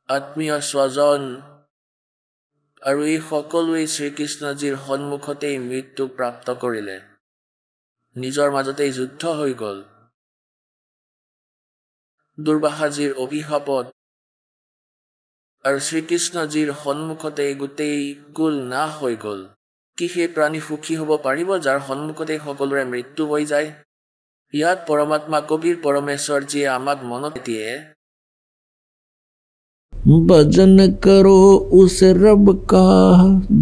আত্মীয় স্বজন আৰু এই সকলোৱে শ্ৰীকৃষ্ণজীৰ সন্মুখতেই মৃত্যু প্ৰাপ্ত কৰিলে নিজৰ মাজতেই যুদ্ধ হৈ গ'ল দুৰ্বাসাজীৰ অভিশাপত আৰু শ্ৰীকৃষ্ণজীৰ সন্মুখতেই গোটেই কুল নাশ হৈ গ'ল কি সেই প্ৰাণী সুখী হ'ব পাৰিব যাৰ সন্মুখতেই সকলোৰে মৃত্যু হৈ যায় ইয়াত পৰমাত্মা কবিৰ পৰমেশ্বৰজীয়ে আমাক মনত দিয়ে भजन करो उस रब का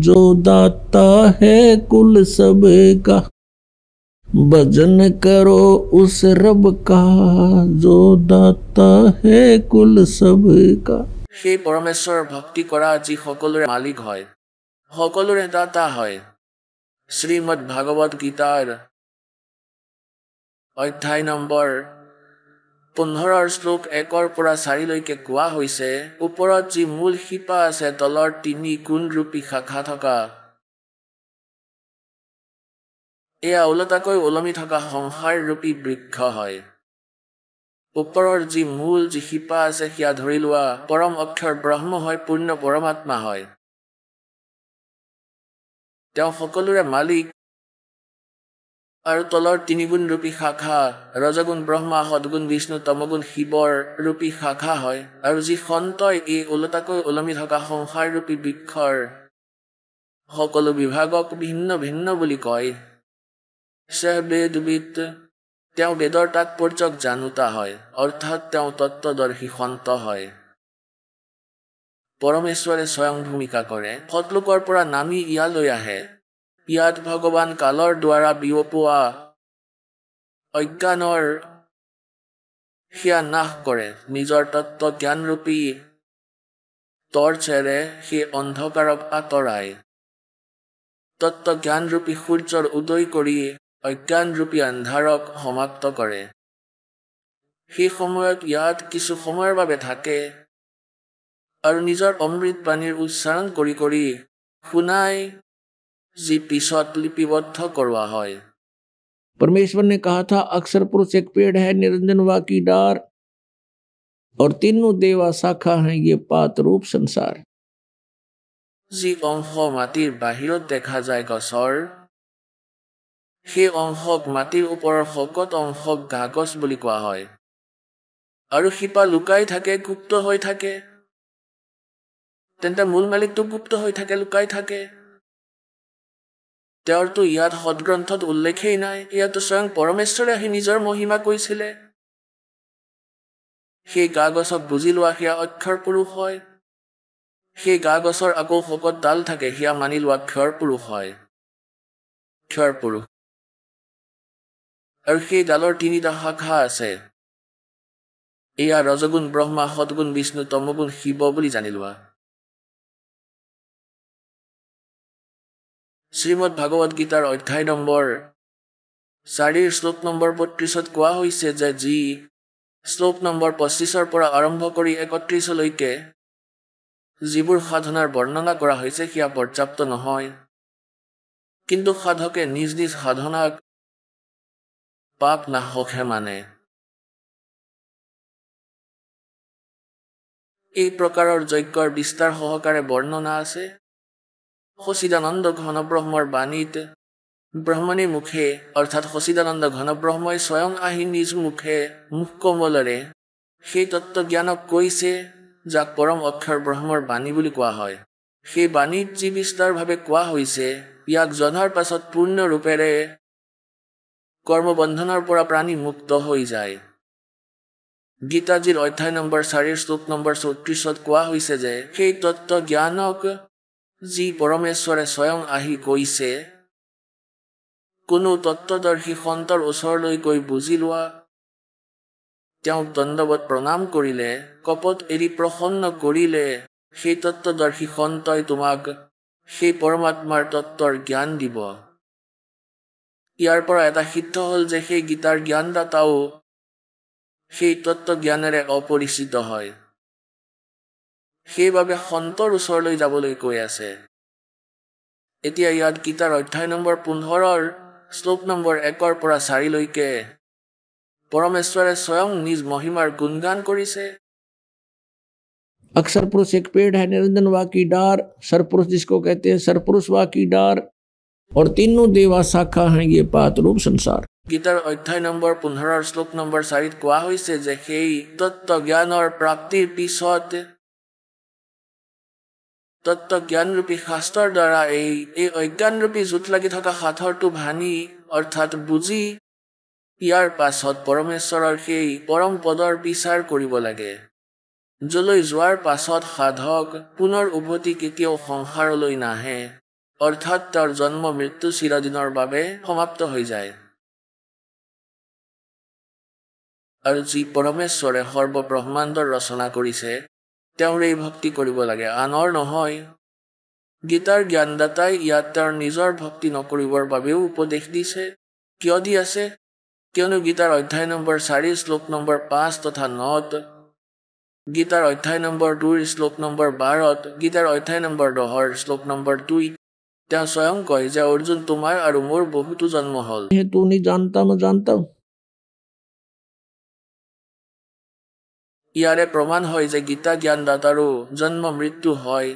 जो दाता है कुल सबका भजन करो उस रब का जो दाता है कुल सबका সেই পৰমেশ্বৰ ভক্তি কৰা যি সকলোৰে মালিক হয় সকলোৰে দাতা হয় শ্ৰীমদ ভাগৱত গীতাৰ অধ্যায় নম্বৰ 15 শ্লোক 1 পৰা 4 লৈকে কোৱা হৈছে ওপৰত যি মূল শিপা আছে তলৰ 3 গুণ ৰূপী শাখা থকা এয়া ওলটাকৈ ওলমি থকা সংসাৰ ৰূপী বৃক্ষ হয় ওপৰৰ যি মূল যি শিপা আছে সেয়া ধৰি লোৱা পৰম অক্ষৰ ব্ৰহ্ম হয় পূৰ্ণ পৰমাত্মা হয় তেওঁ সকলোৰে মালিক আৰু তলৰ 3 গুণ ৰূপী শাখা ৰজগুণ ব্ৰহ্মা সদগুণ বিষ্ণু তমগুণ শিৱৰ ৰূপী শাখা হয় আৰু যি সন্তই এই ওলটাকৈ ওলমি থকা সংসাৰ ৰূপী বৃক্ষৰ সকলো বিভাগক ভিন্ন ভিন্ন বুলি কয় সে বেদবিদ তেওঁ বেদৰ তাৎপৰ্যক জানোতা হয় অৰ্থাৎ তেওঁ তত্ত্বদৰ্শী সন্ত হয় পৰমেশ্বৰে স্বয়ং ভূমিকা কৰে সতলোকৰ পৰা নামি ইয়ালৈ আহে ইয়াত ভগৱান কালৰ দ্বাৰা বিয়পোৱা অজ্ঞানৰ সেয়া নাশ কৰে নিজৰ তত্ত্ব জ্ঞানৰূপী টৰ্চেৰে সেই অন্ধকাৰক আঁতৰাই তত্ত্ব জ্ঞানৰূপী সূৰ্যৰ উদয় কৰি অজ্ঞানৰূপী আন্ধাৰক সমাপ্ত কৰে সেই সময়ত ইয়াত কিছু সময়ৰ বাবে থাকে আৰু নিজৰ অমৃত বাণীৰ উচ্চাৰণ কৰি কৰি শুনাই जी पिछत लिपिबद्ध करवा है परमेश्वर ने कहा था अक्षर पुरुष एक पेड़ है निरंजन वाकी डार और तीनों देवा शाखा हैं ये पात रूप संसार जी अंश माटिर बाहिरत देखा जाए गछर সেই অংশক মাটিৰ ওপৰৰ সকত অংশক কাগজ বুলি কোৱা হয় আৰু শিপা লুকাই থাকে গুপ্ত হৈ থাকে তেন্তে মূল মালিকটো গুপ্ত হৈ থাকে লুকাই থাকে তেওঁৰতো ইয়াত সদগ্ৰন্থত উল্লেখেই নাই ইয়াতো স্বয়ং পৰমেশ্বৰে আহি নিজৰ মহিমা কৈছিলে সেই কাগজক বুজি লোৱা সেয়া অক্ষৰ পুৰুষ হয় সেই কাগজৰ আকৌ সকত ডাল থাকে সেয়া মানি লোৱা ক্ষৰ পুৰুষ হয় ক্ষৰ পুৰুষ আৰু সেই ডালৰ 3টা শাখা আছে এয়া ৰজগুণ ব্ৰহ্মা সদগুণ বিষ্ণু তমগুণ শিৱ বুলি জানি লোৱা শ্ৰীমদ ভাগৱত গীতাৰ অধ্যায় নম্বৰ 4 শ্লোক নম্বৰ 32ত কোৱা হৈছে যে যি শ্লোক নম্বৰ 25ৰ পৰা আৰম্ভ কৰি 31 লৈকে যিবোৰ সাধনাৰ বৰ্ণনা কৰা হৈছে সেয়া পৰ্যাপ্ত নহয় কিন্তু সাধকে নিজ নিজ সাধনাক পাপ নাশকহে মানে এই প্ৰকাৰৰ যজ্ঞৰ বিস্তাৰ সহকাৰে বৰ্ণনা আছে সচিদানন্দ ঘন ব্ৰহ্মৰ বাণীত ব্ৰহ্মণী মুখে অৰ্থাৎ সচিদানন্দ ঘন ব্ৰহ্মই স্বয়ং আহি নিজ মুখে মুখ কমলৰে সেই তত্ত্ব জ্ঞানক কৈছে যাক পৰম অক্ষৰ ব্ৰহ্মৰ বাণী বুলি কোৱা হয় সেই বাণীত যি বিস্তাৰভাৱে কোৱা হৈছে ইয়াক জনাৰ পাছত পূৰ্ণ ৰূপেৰে কৰ্মবন্ধনৰ পৰা প্ৰাণী মুক্ত হৈ যায় গীতাজীৰ অধ্যায় নম্বৰ 4 শ্লোক নম্বৰ 34ত কোৱা হৈছে যে সেই তত্ত্ব জ্ঞানক যি পৰমেশ্বৰে স্বয়ং আহি কৈছে কোনো তত্ত্বদৰ্শী সন্তৰ ওচৰলৈ গৈ বুজি লোৱা তেওঁক দণ্ডৱত প্ৰণাম কৰিলে কপট এৰি প্ৰসন্ন কৰিলে সেই তত্ত্বদৰ্শী সন্তই তোমাক সেই পৰমাত্মাৰ তত্ত্বৰ জ্ঞান দিব ইয়াৰ পৰা এটা সিদ্ধ হ'ল যে সেই গীতাৰ জ্ঞানদাতাও সেই তত্ত্ব জ্ঞানেৰে অপৰিচিত হয় সেইবাবে সন্তৰ ওচৰলৈ যাবলৈ কৈ আছে এতিয়া ইয়াত গীতাৰ অধ্যায় নম্বৰ 15 শ্লোক নম্বৰ 1 পৰা 4 লৈকে পৰমেশ্বৰে স্বয়ং নিজ মহিমাৰ গুণগান কৰিছে। अक्षर पुरुष एक पेड़ है, निरंजन वा की डार, सरपुरुष जिसको कहते हैं सरपुरुष वा की डार, और तीनों देवा शाखा हैं ये पात रूप संसार। গীতাৰ অধ্যায় নম্বৰ 15 শ্লোক নম্বৰ 4 কোৱা হৈছে যে সেই তত্ত্ব জ্ঞানৰ প্ৰাপ্তিৰ পিছত তত্ত্ব জ্ঞানৰূপী শাস্ত্ৰৰ দ্বাৰা এই অজ্ঞানৰূপী জোঁট লাগি থকা সাঁথৰটো ভাঙি অৰ্থাৎ বুজি ইয়াৰ পাছত পৰমেশ্বৰৰ সেই পৰম পদৰ বিচাৰ কৰিব লাগে, যলৈ যোৱাৰ পাছত সাধক পুনৰ উভতি কেতিয়াও সংসাৰলৈ নাহে, অৰ্থাৎ তেওঁৰ জন্ম মৃত্যু চিৰদিনৰ বাবে সমাপ্ত হৈ যায়। আৰু যি পৰমেশ্বৰে সৰ্বব্ৰহ্মাণ্ডৰ ৰচনা কৰিছে তেওঁৰেই ভক্তি কৰিব লাগে, আনৰ নহয়। গীতাৰ জ্ঞানদাতাই ইয়াত তেওঁৰ নিজৰ ভক্তি নকৰিবৰ বাবেও উপদেশ দিছে। কিয় দি আছে? কিয়নো গীতাৰ অধ্যায় নম্বৰ 4 শ্লোক নম্বৰ 5 তথা 9, গীতাৰ অধ্যায় নম্বৰ 2 শ্লোক নম্বৰ 12, গীতাৰ অধ্যায় নম্বৰ 10 শ্লোক নম্বৰ 2 তেওঁ স্বয়ং কয় যে অৰ্জুন তোমাৰ আৰু মোৰ বহুতো জন্ম হ'ল। तू नहीं जानता मैं जानता हूँ। ইয়াৰে প্ৰমাণ হয় যে গীতা জ্ঞানদাতাৰো জন্ম মৃত্যু হয়,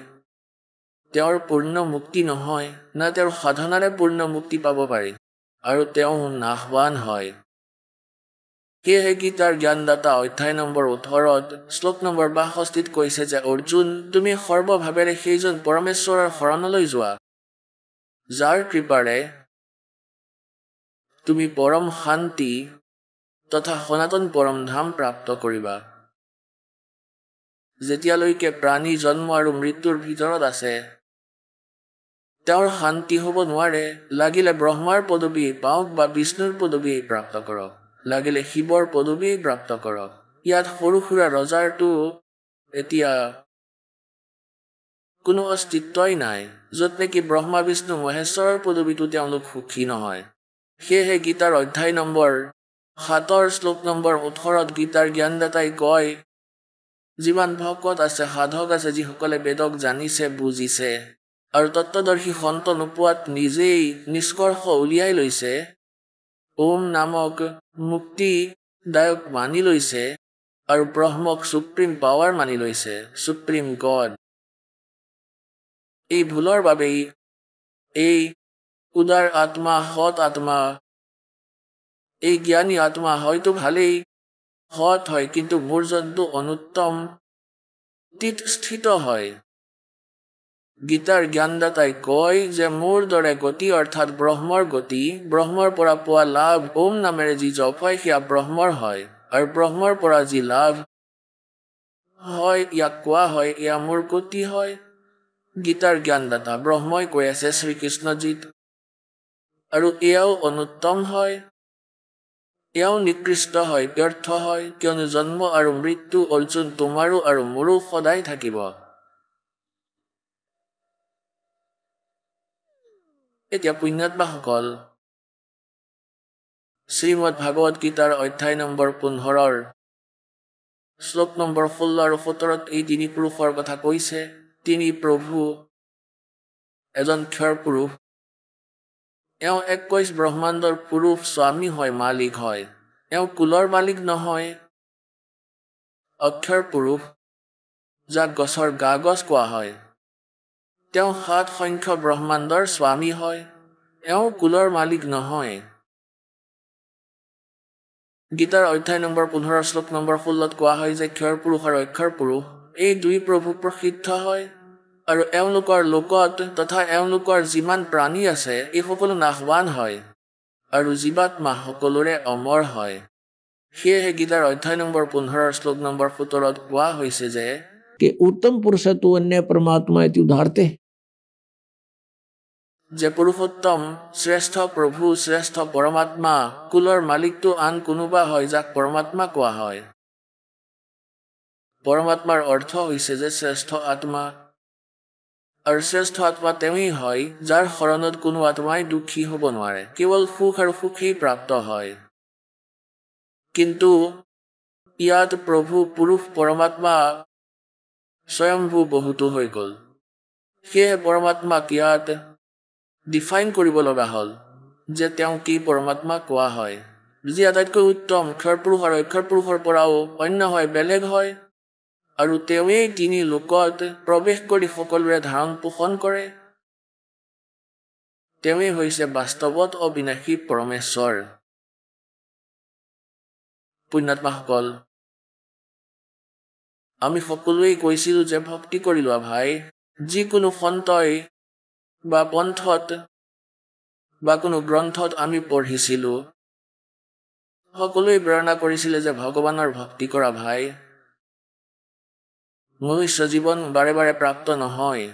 তেওঁৰ পূৰ্ণ মুক্তি নহয়, না তেওঁৰ সাধনাৰে পূৰ্ণ মুক্তি পাব পাৰি, আৰু তেওঁ নাশৱান হয়। সেয়েহে গীতাৰ জ্ঞানদাতা অধ্যায় নম্বৰ 18 শ্লোক নম্বৰ 62 কৈছে যে অৰ্জুন তুমি সৰ্বভাৱেৰে সেইজন পৰমেশ্বৰৰ শৰণলৈ যোৱা, যাৰ কৃপাৰে তুমি পৰম শান্তি তথা সনাতন পৰম ধাম প্ৰাপ্ত কৰিবা। যেতিয়ালৈকে প্ৰাণী জন্ম আৰু মৃত্যুৰ ভিতৰত আছে তেওঁৰ শান্তি হ'ব নোৱাৰে। লাগিলে ব্ৰহ্মাৰ পদবী পাওক বা বিষ্ণুৰ পদবী প্ৰাপ্ত কৰক, লাগিলে শিৱৰ পদবী প্ৰাপ্ত কৰক, ইয়াত সৰু সুৰা ৰজাৰটো এতিয়া কোনো অস্তিত্বই নাই, য'ত নেকি ব্ৰহ্মা বিষ্ণু মহেশ্বৰৰ পদবীটো তেওঁলোক সুখী নহয়। সেয়েহে গীতাৰ অধ্যায় নম্বৰ 7 শ্লোক নম্বৰ 18 গীতাৰ জ্ঞানদাতাই কয় যিমান ভকত আছে সাধক আছে যিসকলে বেদক জানিছে বুজিছে আৰু তত্ত্বদৰ্শী সন্ত নোপোৱাত নিজেই নিষ্কৰ্ষ উলিয়াই লৈছে, ওম নামক মুক্তিদায়ক মানি লৈছে আৰু ব্ৰহ্মক সুপ্ৰিম পাৱাৰ মানি লৈছে, সুপ্ৰিম গড। এই ভুলৰ বাবেই এই উদাৰ আত্মা সৎ আত্মা এই জ্ঞানী আত্মা হয়তো ভালেই সৎ হয়, কিন্তু মোৰ জন্তু অনুত্তম স্থিত হয়। গীতাৰ জ্ঞানদাতাই কয় যে মোৰ দৰে গতি অৰ্থাৎ ব্ৰহ্মৰ গতি, ব্ৰহ্মৰ পৰা পোৱা লাভ ওম নামেৰে যি জপ হয় সেয়া ব্ৰহ্মৰ হয়, আৰু ব্ৰহ্মৰ পৰা যি লাভ হয় ইয়াক কোৱা হয় এয়া মোৰ গতি হয়। গীতাৰ জ্ঞানদাতা ব্ৰহ্মই কৈ আছে শ্ৰীকৃষ্ণজীত, আৰু এয়াও অনুত্তম হয়, এয়াও নিকৃষ্ট হয়, ব্যৰ্থ হয়, কিয়নো জন্ম আৰু মৃত্যু অৰ্জুন তোমাৰো আৰু মোৰো সদায় থাকিব। এতিয়া পুণ্যাত্মাসকল শ্ৰীমদ ভাগৱত গীতাৰ অধ্যায় নম্বৰ 15 শ্লোক নম্বৰ 16 আৰু 17 এই তিনি পুৰুষৰ কথা কৈছে। তিনি প্ৰভু, এজন ক্ষৰ পুৰুষ, এওঁ 21 ব্ৰহ্মাণ্ডৰ পুৰুষ স্বামী হয়, মালিক হয়, এওঁ কুলৰ মালিক নহয়। অক্ষৰ পুৰুষ যাক গছৰ গা গছ কোৱা হয়, তেওঁ 7 সংখ্য ব্ৰহ্মাণ্ডৰ স্বামী হয়, এওঁ কুলৰ মালিক নহয়। গীতাৰ অধ্যায় নম্বৰ 15 শ্লোক নম্বৰ 16 কোৱা হয় যে ক্ষৰ পুৰুষ আৰু অক্ষৰ পুৰুষ এই দুই প্ৰভু প্ৰসিদ্ধ হয়, আৰু এওঁলোকৰ লোকত তথা এওঁলোকৰ যিমান প্ৰাণী আছে এই সকলো নাশৱান হয়, আৰু জীৱাত্মা সকলোৰে অমৰ হয়। সেয়েহে গীতাৰ অধ্যায় নম্বৰ 15 শ্লোক নম্বৰ 17 কোৱা হৈছে যে कि उत्तम पुरुष तू अन्य परमात्मा इति उदाहरते, যে পুৰুষোত্তম শ্ৰেষ্ঠ প্ৰভু শ্ৰেষ্ঠ পৰমাত্মা কুলৰ মালিকটো আন কোনোবা হয় যাক পৰমাত্মা কোৱা হয়। পৰমাত্মাৰ অৰ্থ হৈছে যে শ্ৰেষ্ঠ আত্মা, আৰু শ্ৰেষ্ঠ আত্মা তেওঁই হয় যাৰ শৰণত কোনো আত্মাই দুখী হ'ব নোৱাৰে, কেৱল সুখ আৰু সুখেই প্ৰাপ্ত হয়। কিন্তু ইয়াত প্ৰভু পুৰুষ পৰমাত্মা স্বয়ম্ভু বহুতো হৈ গ'ল। সেয়ে পৰমাত্মাক ইয়াত ডিফাইন কৰিব লগা হ'ল যে তেওঁ কি পৰমাত্মা কোৱা হয় যি আটাইতকৈ উত্তম অক্ষৰ পুৰুষ আৰু অক্ষৰ পুৰুষৰ পৰাও অন্য হয় বেলেগ হয় আৰু তেওঁৱেই তিনি লোকত প্ৰৱেশ কৰি সকলোৰে ধাৰণ পোষণ কৰে তেওঁৱেই হৈছে বাস্তৱত অবিনাশী পৰমেশ্বৰ পুণ্যাত্মাসকল আমি সকলোৱে কৈছিলো যে ভক্তি কৰি লোৱা ভাই যিকোনো সন্তই বা পন্থত বা কোনো গ্ৰন্থত আমি পঢ়িছিলো সকলোৱে প্ৰেৰণা কৰিছিলে যে ভগৱানৰ ভক্তি কৰা ভাই মনুষ্য জীৱন বাৰে বাৰে প্ৰাপ্ত নহয়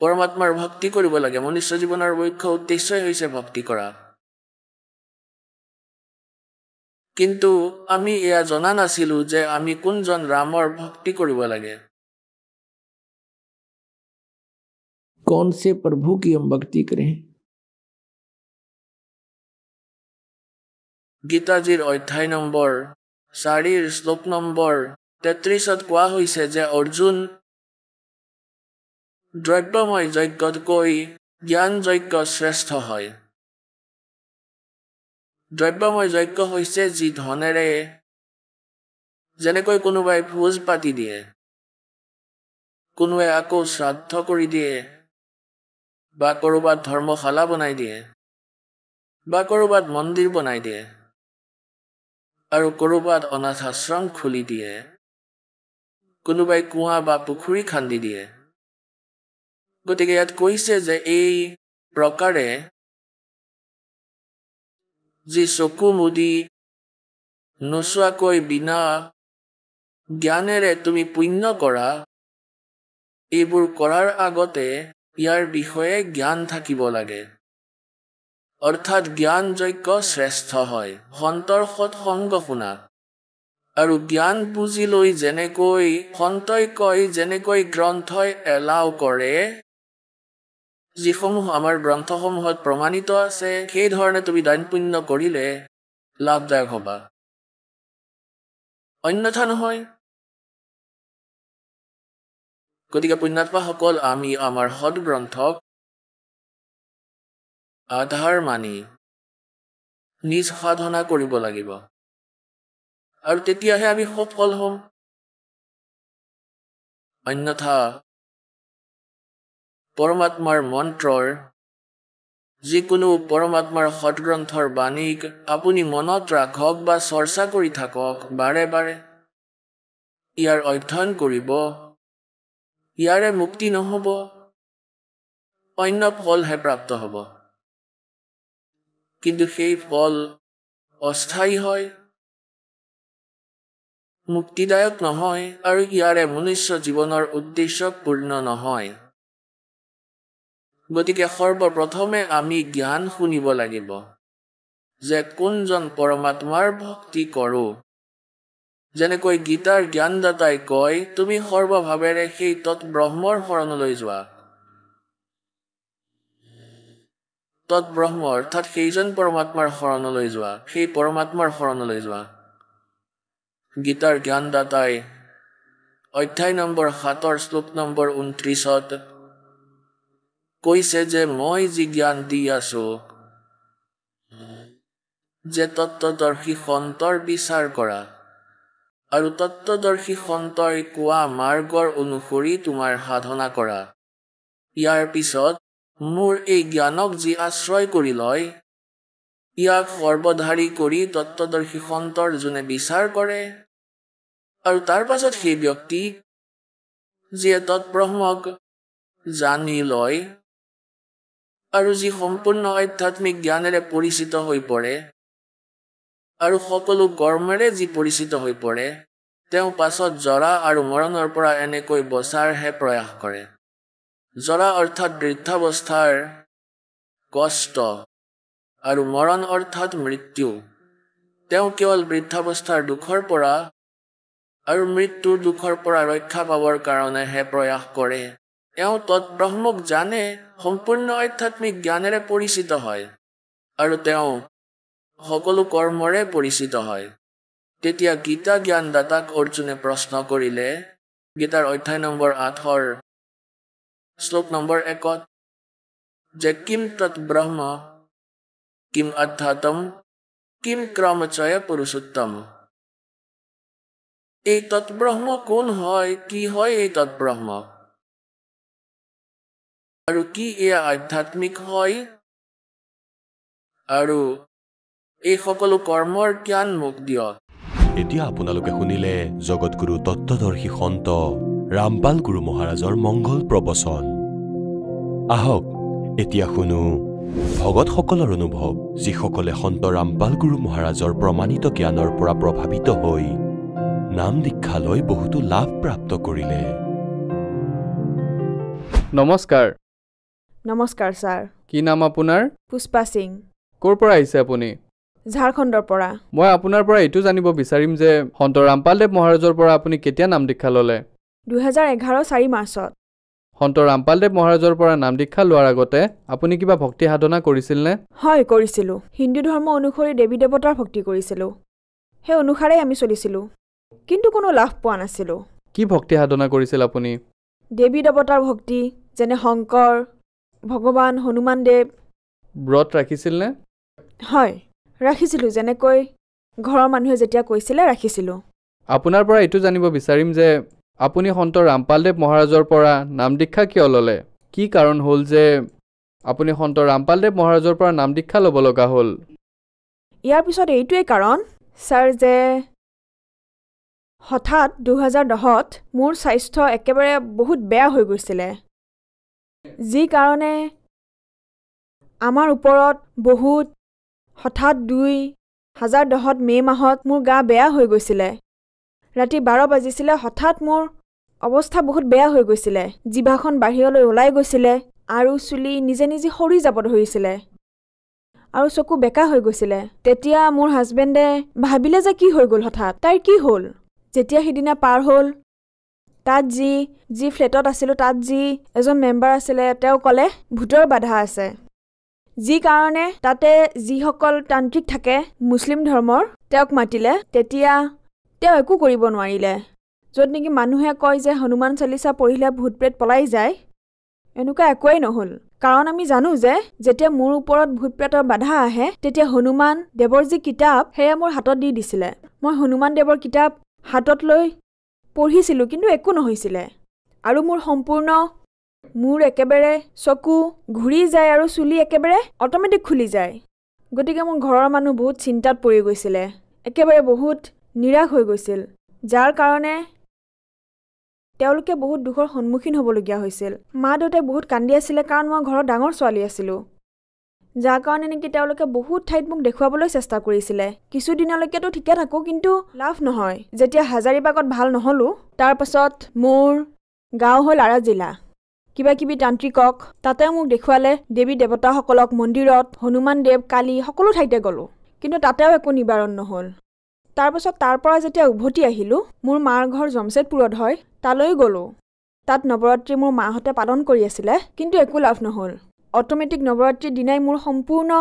পৰমাত্মাৰ ভক্তি কৰিব লাগে মনুষ্য জীৱনৰ মুখ্য উদ্দেশ্যই হৈছে ভক্তি কৰা কিন্তু আমি এয়া জনা নাছিলো যে আমি কোনজন ৰামৰ ভক্তি কৰিব লাগে कौन से प्रभु की हम भक्ति करें গীতাজিৰ অধ্যায় নম্বৰ 4 শ্লোক নম্বৰ 33ত কোৱা হৈছে যে অৰ্জুন দ্ৰব্যময় যজ্ঞতকৈ জ্ঞান যজ্ঞ শ্ৰেষ্ঠ হয় দ্ৰব্যময় যজ্ঞ হৈছে যি ধনেৰে যেনেকৈ কোনোবাই ভোজ পাতি দিয়ে কোনোৱে আকৌ শ্ৰাদ্ধ কৰি দিয়ে বা কৰবাত ধৰ্মশালা বনাই দিয়ে বা কৰবাত মন্দিৰ বনাই দিয়ে আৰু কৰবাত অনাথ আশ্ৰম খুলি দিয়ে কোনোবাই কুঁৱা বা পুখুৰী খান্দি দিয়ে গতিকে ইয়াত কৈছে যে এই প্ৰকাৰে যি চকু মুদি নোচোৱাকৈ বিনা জ্ঞানেৰে তুমি পুণ্য কৰা এইবোৰ কৰাৰ আগতে ইয়াৰ বিষয়ে জ্ঞান থাকিব লাগে অৰ্থাৎ জ্ঞান যজ্ঞ শ্ৰেষ্ঠ হয় সন্তৰ সৎসংগ শুনা আৰু জ্ঞান বুজি লৈ যেনেকৈ সন্তই কয় যেনেকৈ গ্ৰন্থই এলাও কৰে যিসমূহ আমাৰ গ্ৰন্থসমূহত প্ৰমাণিত আছে সেই ধৰণে তুমি দান পুণ্য কৰিলে লাভদায়ক হবা অন্যথা নহয় গতিকে পুণ্যাত্মাসকল আমি আমাৰ সৎ গ্ৰন্থক আধাৰ মানি নিজ সাধনা কৰিব লাগিব আৰু তেতিয়াহে আমি সফল হ'ম অন্যথা পৰমাত্মাৰ মন্ত্ৰৰ যিকোনো পৰমাত্মাৰ সৎগ্ৰন্থৰ বাণীক আপুনি মনত ৰাখক বা চৰ্চা কৰি থাকক বাৰে বাৰে ইয়াৰ অধ্যয়ন কৰিব ইয়াৰে মুক্তি নহ'ব অন্য ফলহে প্ৰাপ্ত হ'ব কিন্তু সেই ফল অস্থায়ী হয় মুক্তিদায়ক নহয় আৰু ইয়াৰে মনুষ্য জীৱনৰ উদ্দেশ্য পূৰ্ণ নহয় গতিকে সৰ্বপ্ৰথমে আমি জ্ঞান শুনিব লাগিব যে কোনজন পৰমাত্মাৰ ভক্তি কৰোঁ যেনেকৈ গীতাৰ জ্ঞানদাতাই কয় তুমি সৰ্বভাৱেৰে সেই তৎব্ৰহ্মৰ শৰণলৈ যোৱা তৎব্ৰহ্ম অৰ্থাৎ সেইজন পৰমাত্মাৰ শৰণলৈ যোৱা সেই পৰমাত্মাৰ শৰণলৈ যোৱা গীতাৰ জ্ঞানদাতাই অধ্যায় নম্বৰ 7 শ্লোক নম্বৰ 29ত কৈছে যে মই যি জ্ঞান দি আছো যে তত্ত্বদৰ্শী সন্তৰ বিচাৰ কৰা আৰু তত্ত্বদৰ্শী সন্তই কোৱা মাৰ্গৰ অনুসৰি তোমাৰ সাধনা কৰা ইয়াৰ পিছত মোৰ এই জ্ঞানক যি আশ্ৰয় কৰি লয় ইয়াক সৰ্বধাৰী কৰি তত্ত্বদৰ্শী সন্তৰ যোনে বিচাৰ কৰে আৰু তাৰ পাছত সেই ব্যক্তি যিয়ে তৎব্ৰহ্মক জানি লয় আৰু যি সম্পূৰ্ণ আধ্যাত্মিক জ্ঞানেৰে পৰিচিত হৈ পৰে আৰু সকলো কৰ্মেৰে যি পৰিচিত হৈ পৰে তেওঁ পাছত জৰা আৰু মৰণৰ পৰা এনেকৈ বচাৰহে প্ৰয়াস কৰে জৰা অৰ্থাৎ বৃদ্ধাৱস্থাৰ কষ্ট আৰু মৰণ অৰ্থাৎ মৃত্যু তেওঁ কেৱল বৃদ্ধাৱস্থাৰ দুখৰ পৰা আৰু মৃত্যুৰ দুখৰ পৰা ৰক্ষা পাবৰ কাৰণেহে প্ৰয়াস কৰে তেওঁ তৎব্ৰহ্মক জানে সম্পূৰ্ণ আধ্যাত্মিক জ্ঞানেৰে পৰিচিত হয় আৰু তেওঁ সকলো কৰ্মৰে পৰিচিত হয় তেতিয়া গীতা জ্ঞানদাতাক অৰ্জুনে প্ৰশ্ন কৰিলে গীতাৰ অধ্যায় নম্বৰ 8 শ্লোক নম্বৰ 1 যে কিম তৎ ব্ৰহ্ম কিম অধ্যাত্ম কিম ক্ৰমচয় পুৰুষোত্তম। এই তৎব্ৰহ্ম কোন হয়, কি হয় এই তৎব্ৰহ্ম, আৰু কি এয়া আধ্যাত্মিক হয়, আৰু এই সকলো কৰ্মৰ জ্ঞান মোক দিয়ক। এতিয়া আপোনালোকে শুনিলে জগতগুৰু তত্ত্বদৰ্শী সন্ত ৰামপাল গুৰু মহাৰাজৰ মংগল প্ৰবচন। আহক এতিয়া শুনো ভগতসকলৰ অনুভৱ, যিসকলে সন্ত ৰামপাল গুৰু মহাৰাজৰ প্ৰমাণিত জ্ঞানৰ পৰা প্ৰভাৱিত হৈ নাম দীক্ষা লৈ বহুতো লাভ প্ৰাপ্ত কৰিলে। নমস্কাৰ। নমস্কাৰ ছাৰ। কি নাম আপোনাৰ? পুষ্পা সিং। ক'ৰ পৰা আহিছে আপুনি? ঝাৰখণ্ডৰ পৰা। মই আপোনাৰ পৰা এইটো জানিব বিচাৰিম যে সন্ত ৰামপালদেৱ মহাৰাজৰ পৰা আপুনি কেতিয়া নাম দীক্ষা ল'লে? 2011 4 মাৰ্চত। সন্ত ৰামপালদেৱ মহাৰাজৰ পৰা নাম দীক্ষা লোৱাৰ আগতে আপুনি কিবা ভক্তি সাধনা কৰিছিলনে? হয়, কৰিছিলোঁ। হিন্দু ধৰ্ম অনুসৰি দেৱী দেৱতাৰ ভক্তি কৰিছিলোঁ। সেই অনুসাৰে আমি চলিছিলোঁ, কিন্তু কোনো লাভ পোৱা নাছিলোঁ। কি ভক্তি সাধনা কৰিছিল আপুনি? দেৱী দেৱতাৰ ভক্তি, যেনে শংকৰ, ভগৱান হনুমান দেৱ। ব্ৰত ৰাখিছিলনে? হয়, ৰাখিছিলোঁ। যেনেকৈ ঘৰৰ মানুহে যেতিয়া কৈছিলে ৰাখিছিলোঁ। আপোনাৰ পৰা এইটো জানিব বিচাৰিম যে আপুনি সন্ত ৰামপালদেৱ মহাৰাজৰ পৰা নাম দীক্ষা কিয় ল'লে? কি কাৰণ হ'ল যে আপুনি সন্ত ৰামপালদেৱ মহাৰাজৰ পৰা নাম দীক্ষা ল'ব লগা হ'ল? ইয়াৰ পিছত এইটোৱেই কাৰণ ছাৰ যে হঠাৎ 2010ত মোৰ স্বাস্থ্য একেবাৰে বহুত বেয়া হৈ গৈছিলে, যি কাৰণে আমাৰ ওপৰত বহুত হঠাৎ 2010 মে' মাহত মোৰ গা বেয়া হৈ গৈছিলে। ৰাতি 12 বাজিছিলে, হঠাৎ মোৰ অৱস্থা বহুত বেয়া হৈ গৈছিলে। জিভাখন বাহিৰলৈ ওলাই গৈছিলে আৰু চুলি নিজে নিজে সৰি যাব ধৰিছিলে আৰু চকু বেকা হৈ গৈছিলে। তেতিয়া মোৰ হাজবেণ্ডে ভাবিলে যে কি হৈ গ'ল, হঠাৎ তাইৰ কি হ'ল। যেতিয়া সিদিনা পাৰ হ'ল, তাত যি ফ্লেটত আছিলোঁ তাত যি এজন মেম্বাৰ আছিলে, তেওঁ ক'লে ভূতৰ বাধা আছে, যি কাৰণে তাতে যিসকল তান্ত্ৰিক থাকে মুছলিম ধৰ্মৰ, তেওঁক মাতিলে। তেতিয়া তেওঁ একো কৰিব নোৱাৰিলে। য'ত নেকি মানুহে কয় যে হনুমান চালিচা পঢ়িলে ভূত প্ৰেত পলাই যায়, এনেকুৱা একোৱেই নহ'ল। কাৰণ আমি জানো যে যেতিয়া মোৰ ওপৰত ভূত প্ৰেতৰ বাধা আহে, তেতিয়া হনুমান দেৱৰ যি কিতাপ সেয়া মোৰ হাতত দি দিছিলে। মই হনুমান দেৱৰ কিতাপ হাতত লৈ পঢ়িছিলোঁ, কিন্তু একো নহৈছিলে। আৰু মোৰ একেবাৰে চকু ঘূৰি যায় আৰু চুলি একেবাৰে অট'মেটিক খুলি যায়। গতিকে মোৰ ঘৰৰ মানুহ বহুত চিন্তাত পৰি গৈছিলে, একেবাৰে বহুত নিৰাশ হৈ গৈছিল, যাৰ কাৰণে তেওঁলোকে বহুত দুখৰ সন্মুখীন হ'বলগীয়া হৈছিল। মা দেউতাই বহুত কান্দি আছিলে, কাৰণ মই ঘৰৰ ডাঙৰ ছোৱালী আছিলোঁ, যাৰ কাৰণে নেকি তেওঁলোকে বহুত ঠাইত মোক দেখুৱাবলৈ চেষ্টা কৰিছিলে। কিছুদিনলৈকেতো ঠিকে থাকোঁ, কিন্তু লাভ নহয়। যেতিয়া হাজাৰিবাগত ভাল নহ'লোঁ, তাৰ পাছত মোৰ গাঁও হ'ল আৰা জিলা। কিবা কিবি তান্ত্ৰিকক তাতে মোক দেখুৱালে, দেৱী দেৱতাসকলক মন্দিৰত, হনুমান দেৱ, কালী সকলো ঠাইতে গ'লোঁ, কিন্তু তাতেও একো নিবাৰণ নহ'ল। তাৰপাছত তাৰ পৰা যেতিয়া উভতি আহিলোঁ, মোৰ মাৰ ঘৰ জমছেদপুৰত হয়, তালৈ গ'লোঁ। তাত নৱৰাত্ৰি মোৰ মাহঁতে পালন কৰি আছিলে, কিন্তু একো লাভ নহ'ল। অট'মেটিক নৱৰাত্ৰিৰ দিনাই মোৰ সম্পূৰ্ণ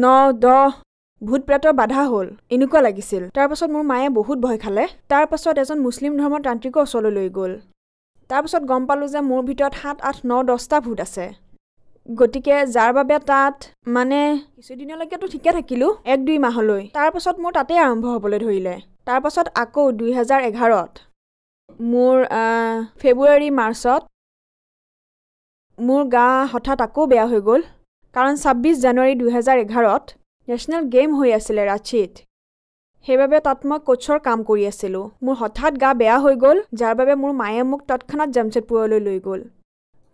9-10 ভূত প্ৰেতৰ বাধা হ'ল, এনেকুৱা লাগিছিল। তাৰপাছত মোৰ মায়ে বহুত ভয় খালে। তাৰপাছত এজন মুছলিম ধৰ্মৰ তান্ত্ৰিকৰ ওচৰলৈ লৈ গ'ল। তাৰপাছত গম পালোঁ যে মোৰ ভিতৰত 7, 8, 9, 10টা ভূত আছে। গতিকে যাৰ বাবে তাত কিছুদিনলৈকেতো ঠিকে থাকিলোঁ, 1-2 মাহলৈ। তাৰপাছত মোৰ তাতেই আৰম্ভ হ'বলৈ ধৰিলে। তাৰপাছত আকৌ 2011ত মোৰ ফেব্ৰুৱাৰী মাৰ্চত মোৰ গা হঠাৎ আকৌ বেয়া হৈ গ'ল, কাৰণ 26 জানুৱাৰী 2011ত নেশ্যনেল গেম হৈ আছিলে ৰাঁচীত। সেইবাবে তাত মই কোচৰ কাম কৰি আছিলোঁ। মোৰ হঠাৎ গা বেয়া হৈ গ'ল, যাৰ বাবে মোৰ মায়ে মোক তৎক্ষণাত জামছেদপুৰলৈ লৈ গ'ল।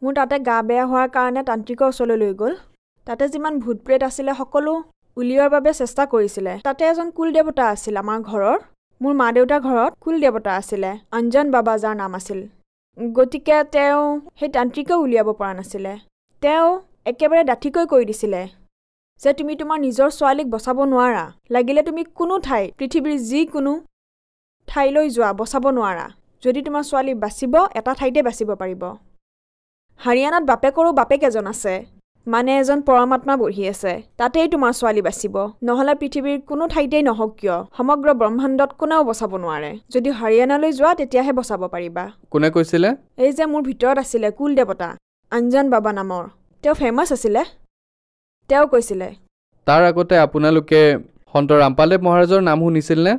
মোৰ তাতে গা বেয়া হোৱাৰ কাৰণে তান্ত্ৰিকৰ ওচৰলৈ লৈ গ'ল। তাতে যিমান ভূত প্ৰেত আছিলে সকলো উলিওৱাৰ বাবে চেষ্টা কৰিছিলে। তাতে এজন কুল দেৱতা আছিল আমাৰ ঘৰৰ, মোৰ মা দেউতাৰ ঘৰত কুল দেৱতা আছিলে, অঞ্জন বাবা যাৰ নাম আছিল। গতিকে তেওঁ সেই তান্ত্ৰিকেও উলিয়াব পৰা নাছিলে। তেওঁ একেবাৰে ডাঠিকৈ কৈ দিছিলে যে তুমি তোমাৰ নিজৰ ছোৱালীক বচাব নোৱাৰা, লাগিলে তুমি কোনো ঠাই, পৃথিৱীৰ যিকোনো ঠাইলৈ যোৱা, বচাব নোৱাৰা। যদি তোমাৰ ছোৱালী বাচিব, এটা ঠাইতে বাচিব পাৰিব। হাৰিয়ানাত বাপেকৰো বাপেক এজন আছে, মানে এজন পৰমাত্মা বহি আছে তাতেই তোমাৰ ছোৱালী বাচিব নহলে পৃথিৱীৰ কোনো ঠাইতেই নহওক কিয় সমগ্ৰ ব্ৰহ্মাণ্ডত কোনেও বচাব নোৱাৰে যদি হাৰিয়ানালৈ যোৱা তেতিয়াহে বচাব পাৰিবা কোনে কৈছিলে এই যে মোৰ ভিতৰত আছিলে কুল দেৱতা অঞ্জন বাবা নামৰ তেওঁ ফেমাছ আছিলে তেওঁ কৈছিলে তাৰ আগতে আপোনালোকে সন্ত ৰামপালদেৱ মহাৰাজৰ নাম শুনিছিল নে